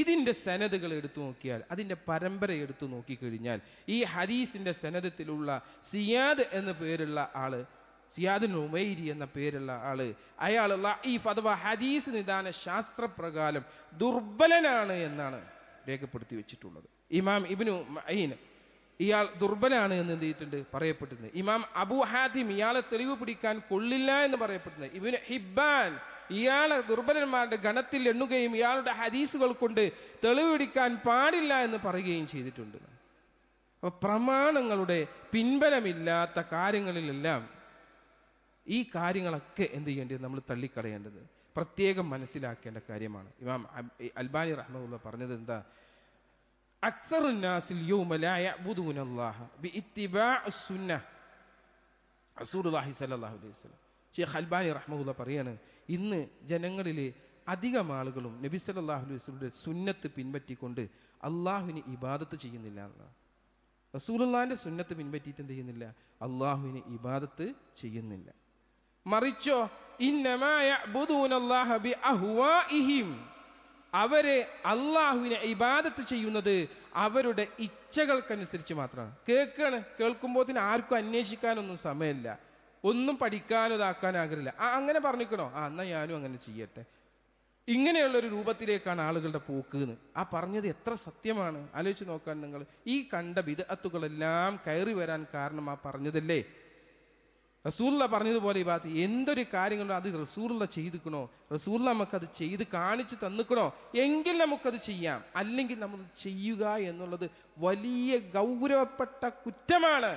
ഇതിൻ്റെ സനദുകൾ എടുത്തു നോക്കിയാൽ, അതിൻ്റെ പരമ്പര എടുത്തു നോക്കിക്കഴിഞ്ഞാൽ, ഈ ഹദീസിൻ്റെ സനദത്തിലുള്ള സിയാദ് എന്ന പേരുള്ള ആള്, സിയാദുൽ ഉമൈരി എന്ന പേരുള്ള ആള്, അയാൾ ലഈഫ് അഥവാ ഹദീസ് നിദാന ശാസ്ത്രപ്രകാരം ദുർബലനാണ് എന്നാണ് രേഖപ്പെടുത്തി വെച്ചിട്ടുള്ളത്. ഇമാം ഇബ്നു മഈൻ ഇയാൾ ദുർബലാണ് എന്ന് എന്ത് ചെയ്തിട്ടുണ്ട്? പറയപ്പെട്ടിട്ടുണ്ട്. ഇമാം അബൂ ഹാതിം ഇയാളെ തെളിവ് പിടിക്കാൻ കൊള്ളില്ല എന്ന് പറയപ്പെടുന്നത്. ഇബ്നു ഹിബ്ബാൻ ഇയാളെ ദുർബലന്മാരുടെ ഗണത്തിൽ എണ്ണുകയും ഇയാളുടെ ഹദീസുകൾ കൊണ്ട് തെളിവ് പിടിക്കാൻ പാടില്ല എന്ന് പറയുകയും ചെയ്തിട്ടുണ്ട്. അപ്പൊ പ്രമാണങ്ങളുടെ പിൻബലമില്ലാത്ത കാര്യങ്ങളിലെല്ലാം ഈ കാര്യങ്ങളൊക്കെ എന്ത് ചെയ്യേണ്ടത്? നമ്മൾ തള്ളിക്കളയേണ്ടത് പ്രത്യേകം മനസ്സിലാക്കേണ്ട കാര്യമാണ്. ഇമാം അൽബാനി റഹ്മത്തുള്ളാഹി പറഞ്ഞത് എന്താ? അക്സറുൻ നാസിൽ യൗമ ലാ യഅ്ബുദൂനല്ലാഹ ബിഇത്തിബാഇസ് സുന്നഹ്. റസൂലുള്ളാഹി സ്വല്ലല്ലാഹു അലൈഹി വസല്ലം ഷെയ്ഖ് അൽബാനി റഹ്മത്തുള്ളാഹി പറയാണ്, ഇന്ന് ജനങ്ങളിലെ അധികം ആളുകളും നബി സല്ലല്ലാഹു അലൈഹി വസല്ലമയുടെ സുന്നത്ത് പിൻപറ്റിക്കൊണ്ട് അള്ളാഹുവിന് ഇബാദത്ത് ചെയ്യുന്നില്ല എന്നതാണ്. റസൂലുള്ളാഹിന്റെ സുന്നത്ത് പിൻപറ്റിയിട്ട് എന്ത് ചെയ്യുന്നില്ല? അള്ളാഹുവിന് ഇബാദത്ത് ചെയ്യുന്നില്ല. മറിച്ചോ ഇന്നമാ യഅ്ബുദൂനല്ലാഹ ബിഅഹ്വാഇഹിം, അവരെ അള്ളാഹുവിനെ ഇബാദത്ത് ചെയ്യുന്നത് അവരുടെ ഇച്ഛകൾക്കനുസരിച്ച് മാത്രമാണ്. കേൾക്കുമ്പോൾ ആർക്കും അന്വേഷിക്കാനൊന്നും സമയമില്ല, ഒന്നും പഠിക്കാനോ ഇതാക്കാനോ ആഗ്രഹമില്ല. അങ്ങനെ പറഞ്ഞിക്കണോ? എന്നാ ഞാനും അങ്ങനെ ചെയ്യട്ടെ. ഇങ്ങനെയുള്ളൊരു രൂപത്തിലേക്കാണ് ആളുകളുടെ പോക്ക് എന്ന്. ആ പറഞ്ഞത് എത്ര സത്യമാണ് ആലോചിച്ച് നോക്കാൻ നിങ്ങൾ. ഈ കണ്ട ബിദ്അത്തുകളെല്ലാം കയറി വരാൻ കാരണം ആ പറഞ്ഞതല്ലേ? റസൂലുള്ള പറഞ്ഞതുപോലെ ഈ ഭാഗത്ത് എന്തൊരു കാര്യങ്ങളോ അത് റസൂലുള്ള ചെയ്തിക്കണോ, റസൂലുള്ള നമുക്കത് ചെയ്ത് കാണിച്ച് തന്നിക്കണോ എങ്കിൽ നമുക്കത് ചെയ്യാം. അല്ലെങ്കിൽ നമ്മൾ ചെയ്യുക എന്നുള്ളത് വലിയ ഗൗരവപ്പെട്ട കുറ്റമാണ്.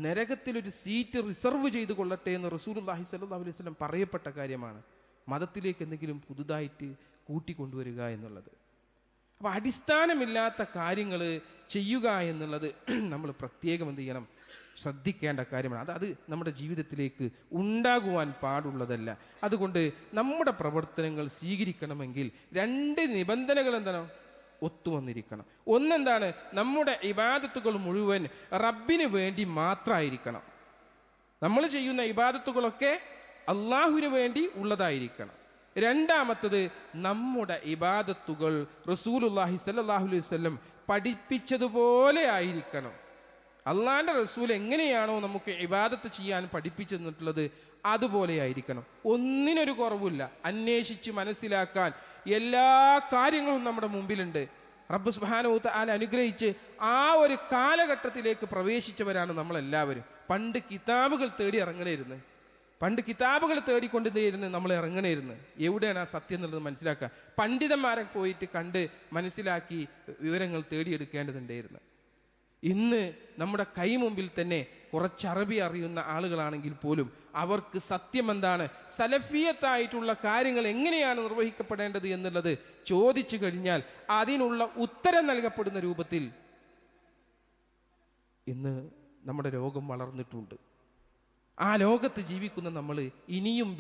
നരകത്തിലൊരു സീറ്റ് റിസർവ് ചെയ്ത് കൊള്ളട്ടെ എന്ന് റസൂലുള്ളാഹി സ്വല്ലല്ലാഹു അലൈഹി വസല്ലം പറയപ്പെട്ട കാര്യമാണ്. മതത്തിലേക്ക് എന്തെങ്കിലും പുതുതായിട്ട് കൂട്ടിക്കൊണ്ടുവരിക എന്നുള്ളത്. അപ്പൊ അടിസ്ഥാനമില്ലാത്ത കാര്യങ്ങൾ ചെയ്യുക എന്നുള്ളത് നമ്മൾ പ്രത്യേകം എന്ത് ചെയ്യണം? ശ്രദ്ധിക്കേണ്ട കാര്യമാണ്. അത് നമ്മുടെ ജീവിതത്തിലേക്ക് ഉണ്ടാകുവാൻ പാടുള്ളതല്ല. അതുകൊണ്ട് നമ്മുടെ പ്രവർത്തനങ്ങൾ സ്വീകരിക്കണമെങ്കിൽ രണ്ട് നിബന്ധനകൾ എന്താണ്? ഒത്തുവന്നിരിക്കണം. ഒന്നെന്താണ്? നമ്മുടെ ഇബാദത്തുകൾ മുഴുവൻ റബ്ബിന് വേണ്ടി മാത്രമായിരിക്കണം. നമ്മൾ ചെയ്യുന്ന ഇബാദത്തുകളൊക്കെ അള്ളാഹുവിന് വേണ്ടി ഉള്ളതായിരിക്കണം. രണ്ടാമത്തത്, നമ്മുടെ ഇബാദത്തുകൾ റസൂലുള്ളാഹി സ്വല്ലല്ലാഹു അലൈഹി വസല്ലം പഠിപ്പിച്ചതുപോലെ ആയിരിക്കണം. അള്ളാന്റെ റസൂൽ എങ്ങനെയാണോ നമുക്ക് ഇബാദത്ത് ചെയ്യാൻ പഠിപ്പിച്ചു തന്നിട്ടുള്ളത് അതുപോലെ ആയിരിക്കണം. ഒന്നിനൊരു കുറവില്ല. അന്വേഷിച്ച് മനസ്സിലാക്കാൻ എല്ലാ കാര്യങ്ങളും നമ്മുടെ മുമ്പിലുണ്ട്. റബ്ബ് സുബ്ഹാനഹു വ തആല അനുഗ്രഹിച്ച് ആ ഒരു കാലഘട്ടത്തിലേക്ക് പ്രവേശിച്ചവരാണ് നമ്മളെല്ലാവരും. പണ്ട് കിതാബുകൾ തേടി ഇറങ്ങണമായിരുന്നു. പണ്ട് കിതാബുകൾ തേടിക്കൊണ്ടിരുന്ന് നമ്മൾ ഇറങ്ങണമായിരുന്നു. എവിടെയാണ് ആ സത്യം എന്നുള്ളത് മനസ്സിലാക്കുക. പണ്ഡിതന്മാരെ പോയിട്ട് കണ്ട് മനസ്സിലാക്കി വിവരങ്ങൾ തേടിയെടുക്കേണ്ടതുണ്ടായിരുന്നു. ഇന്ന് നമ്മുടെ കൈമുമ്പിൽ തന്നെ കുറച്ച് അറബി അറിയുന്ന ആളുകളാണെങ്കിൽ പോലും അവർക്ക് സത്യം എന്താണ്, സലഫിയത്തായിട്ടുള്ള കാര്യങ്ങൾ എങ്ങനെയാണ് നിർവഹിക്കപ്പെടേണ്ടത് എന്നുള്ളത് ചോദിച്ചു കഴിഞ്ഞാൽ അതിനുള്ള ഉത്തരം നൽകപ്പെടുന്ന രൂപത്തിൽ ഇന്ന് നമ്മുടെ ലോകം വളർന്നിട്ടുണ്ട്. ആ ലോകത്ത് ജീവിക്കുന്ന നമ്മൾ ഇനിയും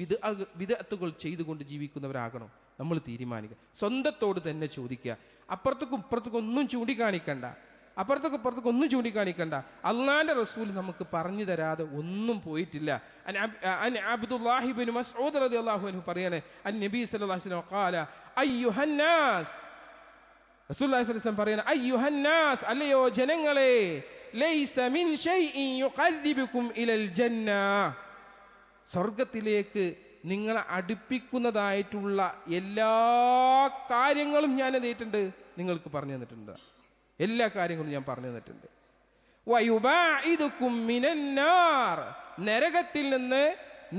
വിദഅത്തുകൾ ചെയ്തുകൊണ്ട് ജീവിക്കുന്നവരാകണം നമ്മൾ തീരുമാനിക്കുക. സ്വന്തത്തോട് തന്നെ ചോദിക്കുക. അപ്പുറത്തേക്കും ഇപ്പുറത്തേക്കും ഒന്നും ചൂണ്ടിക്കാണിക്കണ്ട. ഒന്നും ചൂണ്ടിക്കാണിക്കണ്ട. അള്ളാന്റെ റസൂൽ നമുക്ക് പറഞ്ഞു തരാതെ ഒന്നും പോയിട്ടില്ല. അബ്ദുല്ലാഹി ഇബ്നു മസ്ഊദ് റളിയല്ലാഹു അൻഹു പറയാണ്, നബി സല്ലല്ലാഹു അലൈഹി വസല്ലം ഖാല അയ്യുഹന്നാസ്, റസൂലുള്ളാഹി സ്വല്ലല്ലാഹു അലൈഹി വസല്ലം പറയാണ്, അയ്യുഹന്നാസ്, അല്ലയോ ജനങ്ങളെ, ലൈസ മിൻ ശൈഇൻ യുഖർരിബുകും ഇലൽ ജന്ന, സ്വർഗ്ഗത്തിലേക്ക് നിങ്ങളെ അടുപ്പിക്കുന്നതായിട്ടുള്ള എല്ലാ കാര്യങ്ങളും ഞാൻ എന്തിട്ടുണ്ട്, നിങ്ങൾക്ക് പറഞ്ഞു തന്നിട്ടുണ്ട്. എല്ലാ കാര്യങ്ങളും ഞാൻ പറഞ്ഞു തന്നിട്ടുണ്ട്. വയുബാഇദുകും മിനന്നാർ, നരകത്തിൽ നിന്ന്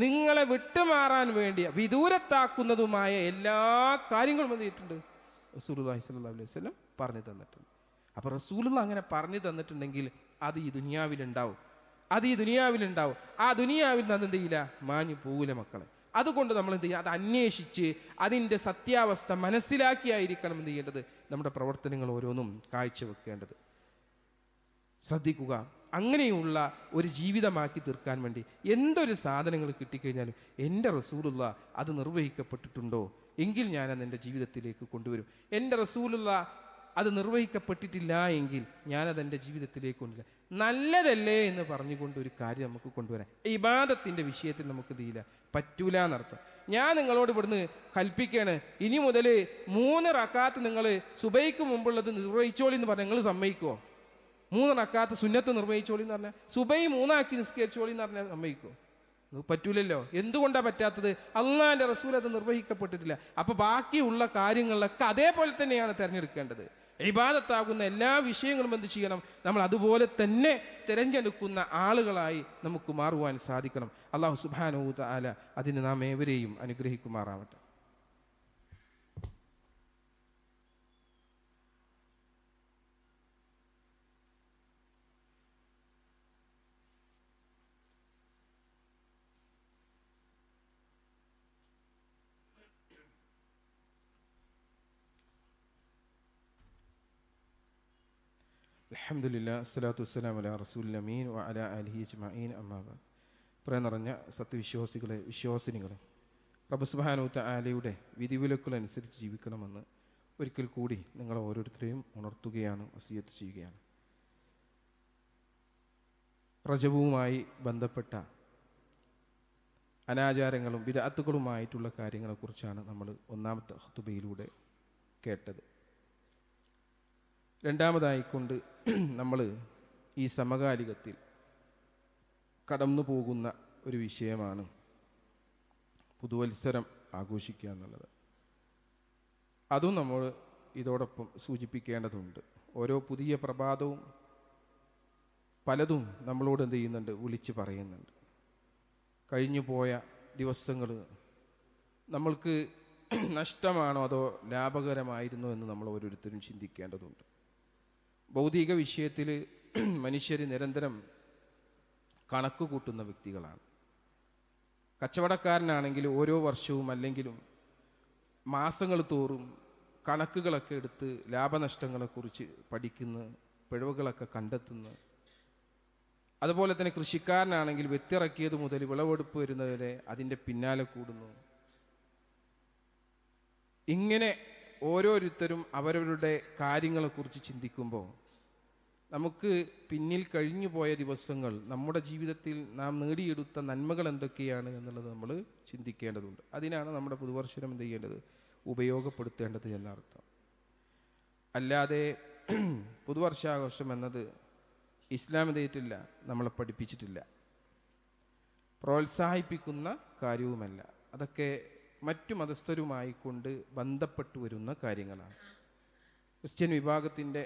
നിങ്ങളെ വിട്ടുമാറാൻ വേണ്ടിയ വിദൂരത്താക്കുന്നതുമായ എല്ലാ കാര്യങ്ങളും എന്തിട്ടുണ്ട്, റസൂലുള്ളാഹി സ്വല്ലല്ലാഹു അലൈഹി വസല്ലം പറഞ്ഞു തന്നിട്ടുണ്ട്. അപ്പൊ റസൂലുള്ള അങ്ങനെ പറഞ്ഞു തന്നിട്ടുണ്ടെങ്കിൽ അത് ഈ ദുനിയാവിലുണ്ടാവും. ആ ദുനിയാവിൽ നിന്ന് എന്ത് ചെയ്യില്ല, മാഞ്ഞു പോകൂല മക്കളെ. അതുകൊണ്ട് നമ്മൾ എന്ത് ചെയ്യുക, അത് അന്വേഷിച്ച് അതിൻ്റെ സത്യാവസ്ഥ മനസ്സിലാക്കിയായിരിക്കണം എന്ത് ചെയ്യേണ്ടത്, നമ്മുടെ പ്രവർത്തനങ്ങൾ ഓരോന്നും കാഴ്ചവെക്കേണ്ടത്. ശ്രദ്ധിക്കുക. അങ്ങനെയുള്ള ഒരു ജീവിതമാക്കി തീർക്കാൻ വേണ്ടി എന്തൊരു സാധനങ്ങൾ കിട്ടിക്കഴിഞ്ഞാലും എൻ്റെ റസൂലുള്ള അത് നിർവഹിക്കപ്പെട്ടിട്ടുണ്ടോ എങ്കിൽ ഞാനത് എൻ്റെ ജീവിതത്തിലേക്ക് കൊണ്ടുവരും. എൻ്റെ റസൂലുള്ള അത് നിർവഹിക്കപ്പെട്ടിട്ടില്ല എങ്കിൽ ഞാനത് എൻ്റെ ജീവിതത്തിലേക്ക് കൊണ്ടുവരില്ല. നല്ലതല്ലേ എന്ന് പറഞ്ഞുകൊണ്ട് ഒരു കാര്യം നമുക്ക് കൊണ്ടുവരാം. ഇബാദത്തിൻ്റെ വിഷയത്തിൽ നമുക്ക് ഇതില്ല, പറ്റൂല എന്നർത്ഥം. ഞാൻ നിങ്ങളോട് ഇവിടുന്ന് കൽപ്പിക്കാണ്, ഇനി മുതൽ 3 റക്കാത്ത് നിങ്ങൾ സുബൈക്ക് മുമ്പുള്ളത് നിർവഹിച്ചോളി എന്ന് പറഞ്ഞാൽ നിങ്ങൾ സമ്മതിക്കുമോ? 3 റക്കാത്ത് സുന്നത്ത് നിർവഹിച്ചോളി എന്ന് പറഞ്ഞാൽ, സുബൈ 3 ആക്കി നിസ്കരിച്ചോളി എന്ന് പറഞ്ഞാൽ സമ്മതിക്കുമോ? പറ്റൂലല്ലോ. എന്തുകൊണ്ടാണ് പറ്റാത്തത്? അള്ളാന്റെ റസൂൽ അത് നിർവഹിക്കപ്പെട്ടിട്ടില്ല. അപ്പൊ ബാക്കിയുള്ള കാര്യങ്ങളിലൊക്കെ അതേപോലെ തന്നെയാണ് തിരഞ്ഞെടുക്കേണ്ടത്. ഇബാദത്താകുന്ന എല്ലാ വിഷയങ്ങളും എന്ത് ചെയ്യണം, നമ്മൾ അതുപോലെ തന്നെ തിരഞ്ഞെടുക്കുന്ന ആളുകളായി നമുക്ക് മാറുവാൻ സാധിക്കണം. അല്ലാഹു സുബ്ഹാനഹു വ തആല അതിന് നാം ഏവരെയും അനുഗ്രഹിക്കുമാറാവട്ടെ. അൽഹംദുലില്ലാഹ് അസ്സലാത്തു വസ്സലാമു അലാ റസൂലിൽ അമീൻ വ അലാ ആലിഹി അജ്മഈൻ അമ്മാ ബഅദ്. പ്രിയം നിറഞ്ഞ സത്യവിശ്വാസികളെ, വിശ്വാസിനികളെ, റബ്ബ് സുബ്ഹാനഹു വ തആലയുടെ വിധിവിലക്കുകളനുസരിച്ച് ജീവിക്കണമെന്ന് ഒരിക്കൽ കൂടി നിങ്ങൾ ഓരോരുത്തരെയും ഉണർത്തുകയാണ്, വസിയത്ത് ചെയ്യുകയാണ്. റജബുവുമായി ബന്ധപ്പെട്ട അനാചാരങ്ങളും ബിദ്അത്തുകളുമായിട്ടുള്ള കാര്യങ്ങളെക്കുറിച്ചാണ് നമ്മൾ ഒന്നാമത്തെ ഖുതുബയിലൂടെ കേട്ടത്. രണ്ടാമതായിക്കൊണ്ട് നമ്മൾ ഈ സമകാലികത്തിൽ കടന്നു പോകുന്ന ഒരു വിഷയമാണ് പുതുവത്സരം ആഘോഷിക്കുക എന്നുള്ളത്. അതും നമ്മൾ ഇതോടൊപ്പം സൂചിപ്പിക്കേണ്ടതുണ്ട്. ഓരോ പുതിയ പ്രഭാതവും പലതും നമ്മളോട് എന്ത് ചെയ്യുന്നുണ്ട്, വിളിച്ച് പറയുന്നുണ്ട്. കഴിഞ്ഞു പോയ ദിവസങ്ങൾ നമ്മൾക്ക് നഷ്ടമാണോ അതോ ലാഭകരമായിരുന്നോ എന്ന് നമ്മൾ ഓരോരുത്തരും ചിന്തിക്കേണ്ടതുണ്ട്. ഭൗതിക വിഷയത്തിൽ മനുഷ്യർ നിരന്തരം കണക്ക് കൂട്ടുന്ന വ്യക്തികളാണ്. കച്ചവടക്കാരനാണെങ്കിൽ ഓരോ വർഷവും അല്ലെങ്കിലും മാസങ്ങൾ തോറും കണക്കുകളൊക്കെ എടുത്ത് ലാഭനഷ്ടങ്ങളെക്കുറിച്ച് പഠിക്കുന്നു, പിഴവുകളൊക്കെ കണ്ടെത്തുന്നു. അതുപോലെ തന്നെ കൃഷിക്കാരനാണെങ്കിൽ വിത്തിറക്കിയത് മുതൽ വിളവെടുപ്പ് വരുന്നവരെ അതിൻ്റെ പിന്നാലെ കൂടുന്നു. ഇങ്ങനെ ഓരോരുത്തരും അവരവരുടെ കാര്യങ്ങളെക്കുറിച്ച് ചിന്തിക്കുമ്പോൾ നമുക്ക് പിന്നിൽ കഴിഞ്ഞു പോയ ദിവസങ്ങൾ, നമ്മുടെ ജീവിതത്തിൽ നാം നേടിയെടുത്ത നന്മകൾ എന്തൊക്കെയാണ് എന്നുള്ളത് നമ്മൾ ചിന്തിക്കേണ്ടതുണ്ട്. അതിനാണ് നമ്മുടെ പുതുവർഷം എന്ത് ചെയ്യേണ്ടത്, ഉപയോഗപ്പെടുത്തേണ്ടത് എന്നർത്ഥം. അല്ലാതെ പുതുവർഷാഘോഷം എന്നത് ഇസ്ലാം ചെയ്തിട്ടില്ല, നമ്മളെ പഠിപ്പിച്ചിട്ടില്ല, പ്രോത്സാഹിപ്പിക്കുന്ന കാര്യവുമല്ല. അതൊക്കെ മറ്റു മതസ്ഥരുമായി കൊണ്ട് ബന്ധപ്പെട്ടു വരുന്ന കാര്യങ്ങളാണ്. ക്രിസ്ത്യൻ വിഭാഗത്തിൻ്റെ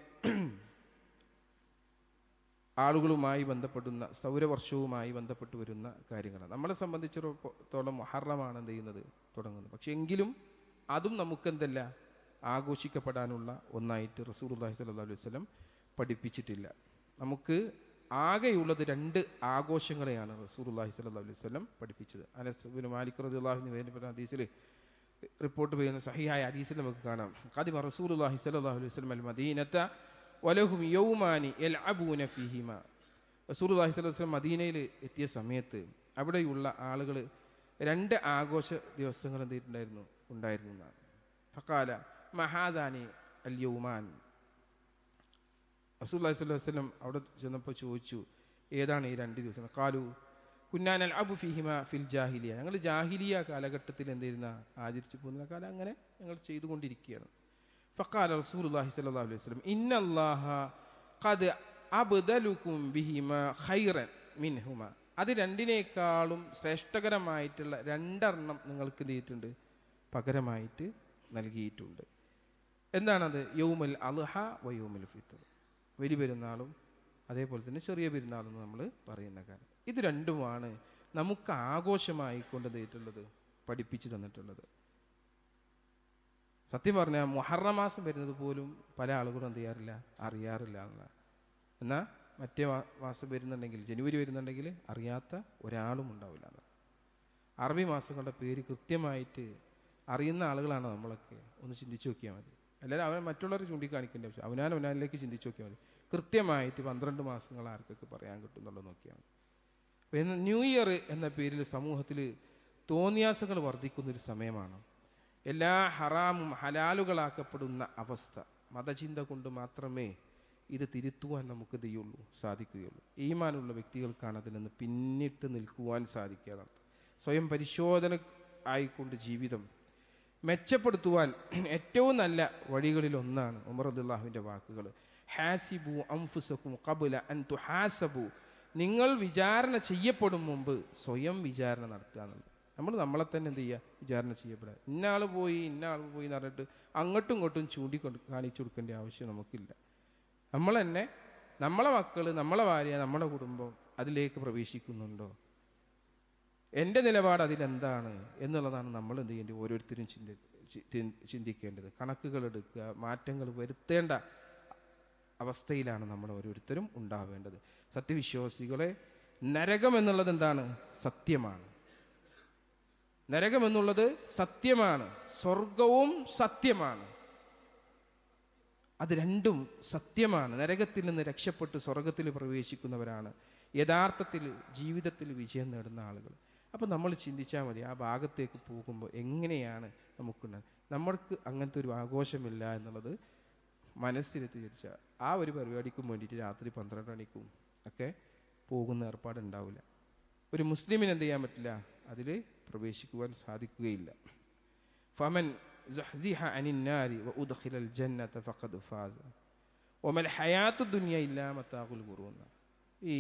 ആളുകളുമായി ബന്ധപ്പെടുന്ന സൗരവർഷവുമായി ബന്ധപ്പെട്ട് വരുന്ന കാര്യങ്ങളാണ്. നമ്മളെ സംബന്ധിച്ചിടത്തോളം മുഹറമാണ് എന്ത് ചെയ്യുന്നത്, തുടങ്ങുന്നത്. പക്ഷെ എങ്കിലും അതും നമുക്കെന്തല്ല, ആഘോഷിക്കപ്പെടാനുള്ള ഒന്നായിട്ട് റസൂലുള്ളാഹി സ്വല്ലല്ലാഹു അലൈഹി വസല്ലം പഠിപ്പിച്ചിട്ടില്ല. നമുക്ക് ആകെയുള്ളത് 2 ആഘോഷങ്ങളെയാണ് റസൂലുള്ളാഹി സ്വല്ലല്ലാഹു അലൈഹി വസല്ലം പഠിപ്പിച്ചത്. അനസ് ഇബ്നു മാലിക് റളിയല്ലാഹു അൻഹു വേദന ഹദീസിൽ റിപ്പോർട്ട് ചെയ്യുന്ന സഹിഹായ ഹദീസിൽ നമുക്ക് കാണാം, ഖദിമ റസൂലുള്ളാഹി സ്വല്ലല്ലാഹു അലൈഹി വസല്ലം അൽ മദീനത വലഹും യൗമാനി യൽഅബൂന ഫീഹിമ. റസൂലുള്ളാഹി സ്വല്ലല്ലാഹു അലൈഹി വസല്ലം മദീനയിൽ എത്തിയ സമയത്ത് അവിടെയുള്ള ആളുകൾ 2 ആഘോഷ ദിവസങ്ങൾ ഉണ്ടായിരുന്നു എന്നാണ്. ഫഖാല മഹാദാനി അൽ യൗമാൻ. റസൂലുള്ളാഹി സ്വല്ലല്ലാഹു അലൈഹി വസല്ലം അവിടെ ചെന്നപ്പോൾ ചോദിച്ചു, ഏതാണ് ഈ 2 ദിവസം? ഖാലു കുന്നാ നൽഅബു ഫീഹിമ ഫിൽ ജാഹിലിയ. ഞങ്ങൾ ജാഹിലിയ കാലഘട്ടത്തിൽ എന്തിരുന്ന ആചരിച്ചു പോകുന്ന കാലം അങ്ങനെ ഞങ്ങൾ ചെയ്തുകൊണ്ടിരിക്കുകയാണ്. ഫഖാല റസൂലുള്ളാഹി സ്വല്ലല്ലാഹു അലൈഹി വസല്ലം ഇന്നല്ലാഹ ഖദ് അബ്ദലുകും ബിഹിമ ഖൈറൻ മിൻഹുമ. അത് 2 ശ്രേഷ്ഠകരമായിട്ടുള്ള 2 നിങ്ങൾക്ക് ചെയ്തിട്ടുണ്ട്, പകരമായിട്ട് നൽകിയിട്ടുണ്ട്. എന്താണത്? യൗമുൽ അദ്ഹ വ യൗമുൽ ഫിത്ർ. വലിയ പെരുന്നാളും അതേപോലെ തന്നെ ചെറിയ പെരുന്നാളും നമ്മൾ പറയുന്ന കാര്യം. ഇത് 2 നമുക്ക് ആഘോഷമായി കൊണ്ടുവന്നിട്ടുള്ളത്, പഠിപ്പിച്ചു തന്നിട്ടുള്ളത്. സത്യം പറഞ്ഞാൽ മുഹറം മാസം വരുന്നത് പോലും പല ആളുകളും എന്ത് ചെയ്യാറില്ല, അറിയാറില്ല എന്നതാണ്. എന്നാൽ മറ്റേ മാസം വരുന്നുണ്ടെങ്കിൽ, ജനുവരി വരുന്നുണ്ടെങ്കിൽ അറിയാത്ത ഒരാളും ഉണ്ടാവില്ല എന്നാണ്. അറബി മാസങ്ങളുടെ പേര് കൃത്യമായിട്ട് അറിയുന്ന ആളുകളാണ് നമ്മളൊക്കെ. ഒന്ന് ചിന്തിച്ചു നോക്കിയാൽ മതി. എല്ലാവരും അവൻ മറ്റുള്ളവർ ചൂണ്ടിക്കാണിക്കേണ്ട ആവശ്യം, അവനാനിലേക്ക് ചിന്തിച്ചു നോക്കിയാൽ മതി. കൃത്യമായിട്ട് 12 മാസങ്ങൾ ആർക്കൊക്കെ പറയാൻ കിട്ടും എന്നുള്ളത് നോക്കിയാൽ മതി. ന്യൂ ഇയർ എന്ന പേരിൽ സമൂഹത്തിൽ തോന്നിയാസങ്ങൾ വർദ്ധിക്കുന്നൊരു സമയമാണ്. എല്ലാ ഹറാമും ഹലാലുകളാക്കപ്പെടുന്ന അവസ്ഥ. മതചിന്ത കൊണ്ട് മാത്രമേ ഇത് തിരുത്തുവാൻ നമുക്ക് സാധിക്കുകയുള്ളൂ. ഈമാനുള്ള വ്യക്തികൾക്കാണ് അതിൽ നിന്ന് പിന്നിട്ട് നിൽക്കുവാൻ സാധിക്കുക. സ്വയം പരിശോധന ആയിക്കൊണ്ട് ജീവിതം മെച്ചപ്പെടുത്തുവാൻ ഏറ്റവും നല്ല വഴികളിൽ ഒന്നാണ് ഉമർ റളിയല്ലാഹുവിൻ്റെ വാക്കുകൾ, ഹാസിബു അൻഫുസകും ഖബ്ല അൻ തുഹാസബു. നിങ്ങൾ വിചാരണ ചെയ്യപ്പെടും മുമ്പ് സ്വയം വിചാരണ നടത്തുക എന്നുള്ളത്. നമ്മൾ നമ്മളെ തന്നെ എന്ത് ചെയ്യുക, വിചാരണ ചെയ്യപ്പെടുക. ഇന്ന ആൾ പോയി എന്ന് പറഞ്ഞിട്ട് അങ്ങോട്ടും ഇങ്ങോട്ടും കാണിച്ചു കൊടുക്കേണ്ട ആവശ്യം നമുക്കില്ല. നമ്മൾ തന്നെ, നമ്മളെ മക്കൾ, നമ്മളെ ഭാര്യ, നമ്മുടെ കുടുംബം അതിലേക്ക് പ്രവേശിക്കുന്നുണ്ടോ, എൻ്റെ നിലപാട് അതിലെന്താണ് എന്നുള്ളതാണ് നമ്മൾ എന്ത് ചെയ്യേണ്ടത്, ഓരോരുത്തരും ചിന്തിക്കേണ്ടത്. കണക്കുകൾ എടുക്കുക, മാറ്റങ്ങൾ വരുത്തേണ്ട അവസ്ഥയിലാണ് നമ്മൾ ഓരോരുത്തരും ഉണ്ടാവേണ്ടത്. സത്യവിശ്വാസികളെ, നരകം എന്നുള്ളത് എന്താണ്? സത്യമാണ്. നരകം എന്നുള്ളത് സത്യമാണ്, സ്വർഗവും സത്യമാണ്. അത് 2 സത്യമാണ്. നരകത്തിൽ നിന്ന് രക്ഷപ്പെട്ട് സ്വർഗത്തിൽ പ്രവേശിക്കുന്നവരാണ് യഥാർത്ഥത്തിൽ ജീവിതത്തിൽ വിജയം നേടുന്ന ആളുകൾ. അപ്പം നമ്മൾ ചിന്തിച്ചാൽ മതി, ആ ഭാഗത്തേക്ക് പോകുമ്പോൾ എങ്ങനെയാണ് നമ്മൾക്ക് അങ്ങനത്തെ ഒരു ആഘോഷമില്ല എന്നുള്ളത് മനസ്സിലെത്തി വിചാരിച്ചാൽ ആ ഒരു പരിപാടിക്കും വേണ്ടിയിട്ട് രാത്രി 12 മണിക്കും ഒക്കെ പോകുന്ന ഏർപ്പാടുണ്ടാവില്ല. ഒരു മുസ്ലിമിന് എന്ത് ചെയ്യാൻ പറ്റില്ല, അതിൽ പ്രവേശിക്കുവാൻ സാധിക്കുകയില്ല. ഫമൻ സുഹ്സിഹ അനിൻ നാരി വ ഉദ്ഖിലൽ ജന്നത ഫഖദ് ഫാസ വമൽ ഹയാത്തു ദുനിയ ഇല്ലാ മതാഉൽ ഖുറൂർ. ഈ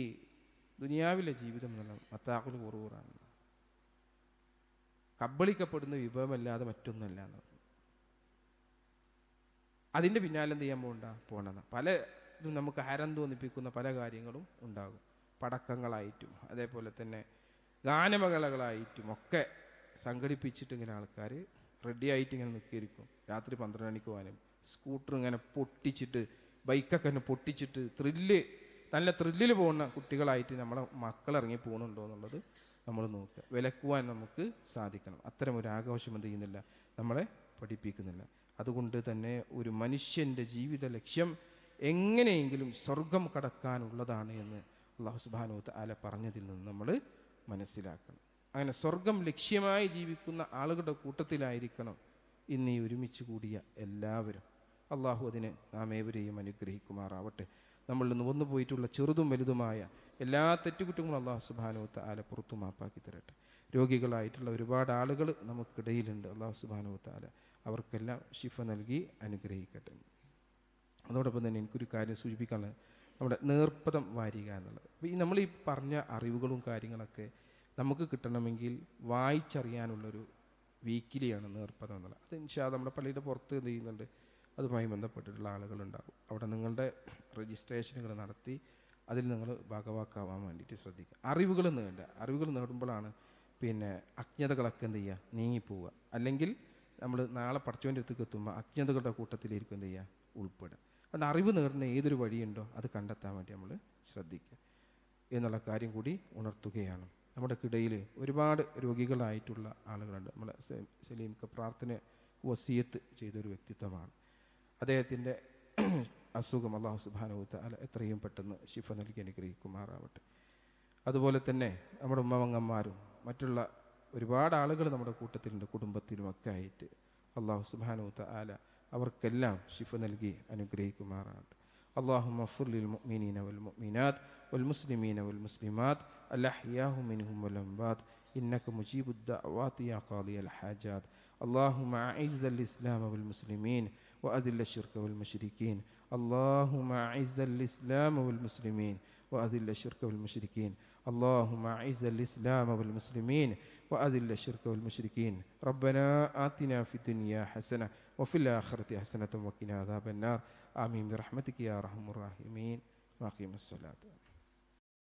ദുനിയാവിലെ ജീവിതം എന്നുള്ള മതാഉൽ ഖുറൂറാണ്, കബളിക്കപ്പെടുന്ന വിഭവമല്ലാതെ മറ്റൊന്നല്ല. അതിൻ്റെ പിന്നാലെ എന്ത് ചെയ്യാൻ പോകണ്ട പല ഇതും നമുക്ക് ഹരം തോന്നിപ്പിക്കുന്ന പല കാര്യങ്ങളും ഉണ്ടാകും. പടക്കങ്ങളായിട്ടും അതേപോലെ തന്നെ ഗാനമേളകളായിട്ടും ഒക്കെ സംഘടിപ്പിച്ചിട്ട് ഇങ്ങനെ ആൾക്കാർ റെഡി ആയിട്ട് ഇങ്ങനെ നിൽക്കിയിരിക്കും. രാത്രി 12 മണിക്ക് പോകാനും സ്കൂട്ടർ ഇങ്ങനെ പൊട്ടിച്ചിട്ട്, ബൈക്കൊക്കെ തന്നെ പൊട്ടിച്ചിട്ട് നല്ല ത്രില്ലിൽ പോകുന്ന കുട്ടികളായിട്ട് നമ്മളെ മക്കളിറങ്ങി പോകുന്നുണ്ടോ എന്നുള്ളത് നമ്മൾ നോക്കുക. വിലക്കുവാൻ നമുക്ക് സാധിക്കണം. അത്തരം ഒരു ആഘോഷം എന്ത് ചെയ്യുന്നില്ല, നമ്മളെ പഠിപ്പിക്കുന്നില്ല. അതുകൊണ്ട് തന്നെ ഒരു മനുഷ്യൻ്റെ ജീവിത ലക്ഷ്യം എങ്ങനെയെങ്കിലും സ്വർഗം കടക്കാനുള്ളതാണ് എന്ന് അല്ലാഹു സുബ്ഹാനഹു വ തആല പറഞ്ഞതിൽ നിന്ന് നമ്മൾ മനസ്സിലാക്കണം. അങ്ങനെ സ്വർഗം ലക്ഷ്യമായി ജീവിക്കുന്ന ആളുകളുടെ കൂട്ടത്തിലായിരിക്കണം ഇന്ന് ഈ ഒരുമിച്ച് കൂടിയ എല്ലാവരും. അള്ളാഹു അതിന് നാം ഏവരെയും അനുഗ്രഹിക്കുമാറാവട്ടെ. നമ്മളിൽ നിന്ന് വന്നു പോയിട്ടുള്ള ചെറുതും വലുതുമായ എല്ലാ തെറ്റുകുറ്റങ്ങളും അള്ളാഹു സുബ്ഹാനഹു വ തആല പുറത്തു മാപ്പാക്കി തരട്ടെ. രോഗികളായിട്ടുള്ള ഒരുപാട് ആളുകൾ നമുക്കിടയിലുണ്ട്. അള്ളാഹു സുബ്ഹാനഹു വ തആല അവർക്കെല്ലാം ശിഫ നൽകി അനുഗ്രഹിക്കട്ടെ. അതോടൊപ്പം തന്നെ എനിക്കൊരു കാര്യം സൂചിപ്പിക്കാനുള്ളത് നമ്മുടെ നേർപ്പദം വാരിക എന്നുള്ളത്. അപ്പോൾ നമ്മൾ ഈ പറഞ്ഞ അറിവുകളും കാര്യങ്ങളൊക്കെ നമുക്ക് കിട്ടണമെങ്കിൽ വായിച്ചറിയാനുള്ളൊരു വീക്കിലിയാണ് നേർപ്പദം എന്നുള്ളത്. അത് ഇൻഷാ അല്ലാഹ് നമ്മുടെ പള്ളിയുടെ പുറത്ത് എന്ത് ചെയ്യുന്നുണ്ട്, അതുമായി ബന്ധപ്പെട്ടിട്ടുള്ള ആളുകളുണ്ടാകും. അവിടെ നിങ്ങളുടെ രജിസ്ട്രേഷനുകൾ നടത്തി അതിൽ നിങ്ങൾ ഭാഗവാക്കാവാൻ വേണ്ടിയിട്ട് ശ്രദ്ധിക്കുക. അറിവുകൾ നേടുമ്പോഴാണ് പിന്നെ അജ്ഞതകളൊക്കെ എന്ത് ചെയ്യുക, നീങ്ങിപ്പോവുക. അല്ലെങ്കിൽ നമ്മൾ നാളെ പഠിച്ചവൻ്റെ അടുത്തേക്ക് എത്തുമ്പോൾ അജ്ഞതകളുടെ കൂട്ടത്തിലായിരിക്കും എന്ത് ചെയ്യുക, ഉൾപ്പെടുക. അതുകൊണ്ട് അറിവ് നേടുന്ന ഏതൊരു വഴിയുണ്ടോ അത് കണ്ടെത്താൻ വേണ്ടി നമ്മൾ ശ്രദ്ധിക്കുക എന്നുള്ള കാര്യം കൂടി ഉണർത്തുകയാണ്. നമ്മുടെ ഇടയിൽ ഒരുപാട് രോഗികളായിട്ടുള്ള ആളുകളുണ്ട്. നമ്മളെ സലീംക്ക് പ്രാർത്ഥന വസിയത്ത് ചെയ്തൊരു വ്യക്തിത്വമാണ്. അദ്ദേഹത്തിൻ്റെ അസുഖം അല്ലാഹു സുബ്ഹാനഹു വ തആല എത്രയും പെട്ടെന്ന് ശിഫ നൽകി അനുഗ്രഹിക്കുമാറാവട്ടെ. അതുപോലെ തന്നെ നമ്മുടെ ഉമ്മവങ്ങന്മാരും മറ്റുള്ള ഒരുപാട് ആളുകൾ നമ്മുടെ കൂട്ടത്തിലുണ്ട്, കുടുംബത്തിലുമൊക്കെ ആയിട്ട്. അല്ലാഹു സുബ്ഹാനഹു വ തആല അവർക്കെല്ലാം ശിഫ നൽകി അനുഗ്രഹിക്കുമാറാവട്ടെ. اللهم اغفر للمؤمنين والمؤمنات والمسلمين والمسلمات الأحياء منهم والأموات إنك مجيب الدعوات يا قاضي الحاجات. اللهم أعز الإسلام والمسلمين وأذل الشرك والمشركين. اللهم أعز الإسلام والمسلمين وأذل الشرك والمشركين. اللهم أعز الإسلام والمسلمين وأذل الشرك والمشركين. ربنا آتنا في الدنيا حسنة وفي الآخرة حسنة وقنا عذاب النار. آمين برحمتك يا أرحم الراحمين. وأقيم الصلاة.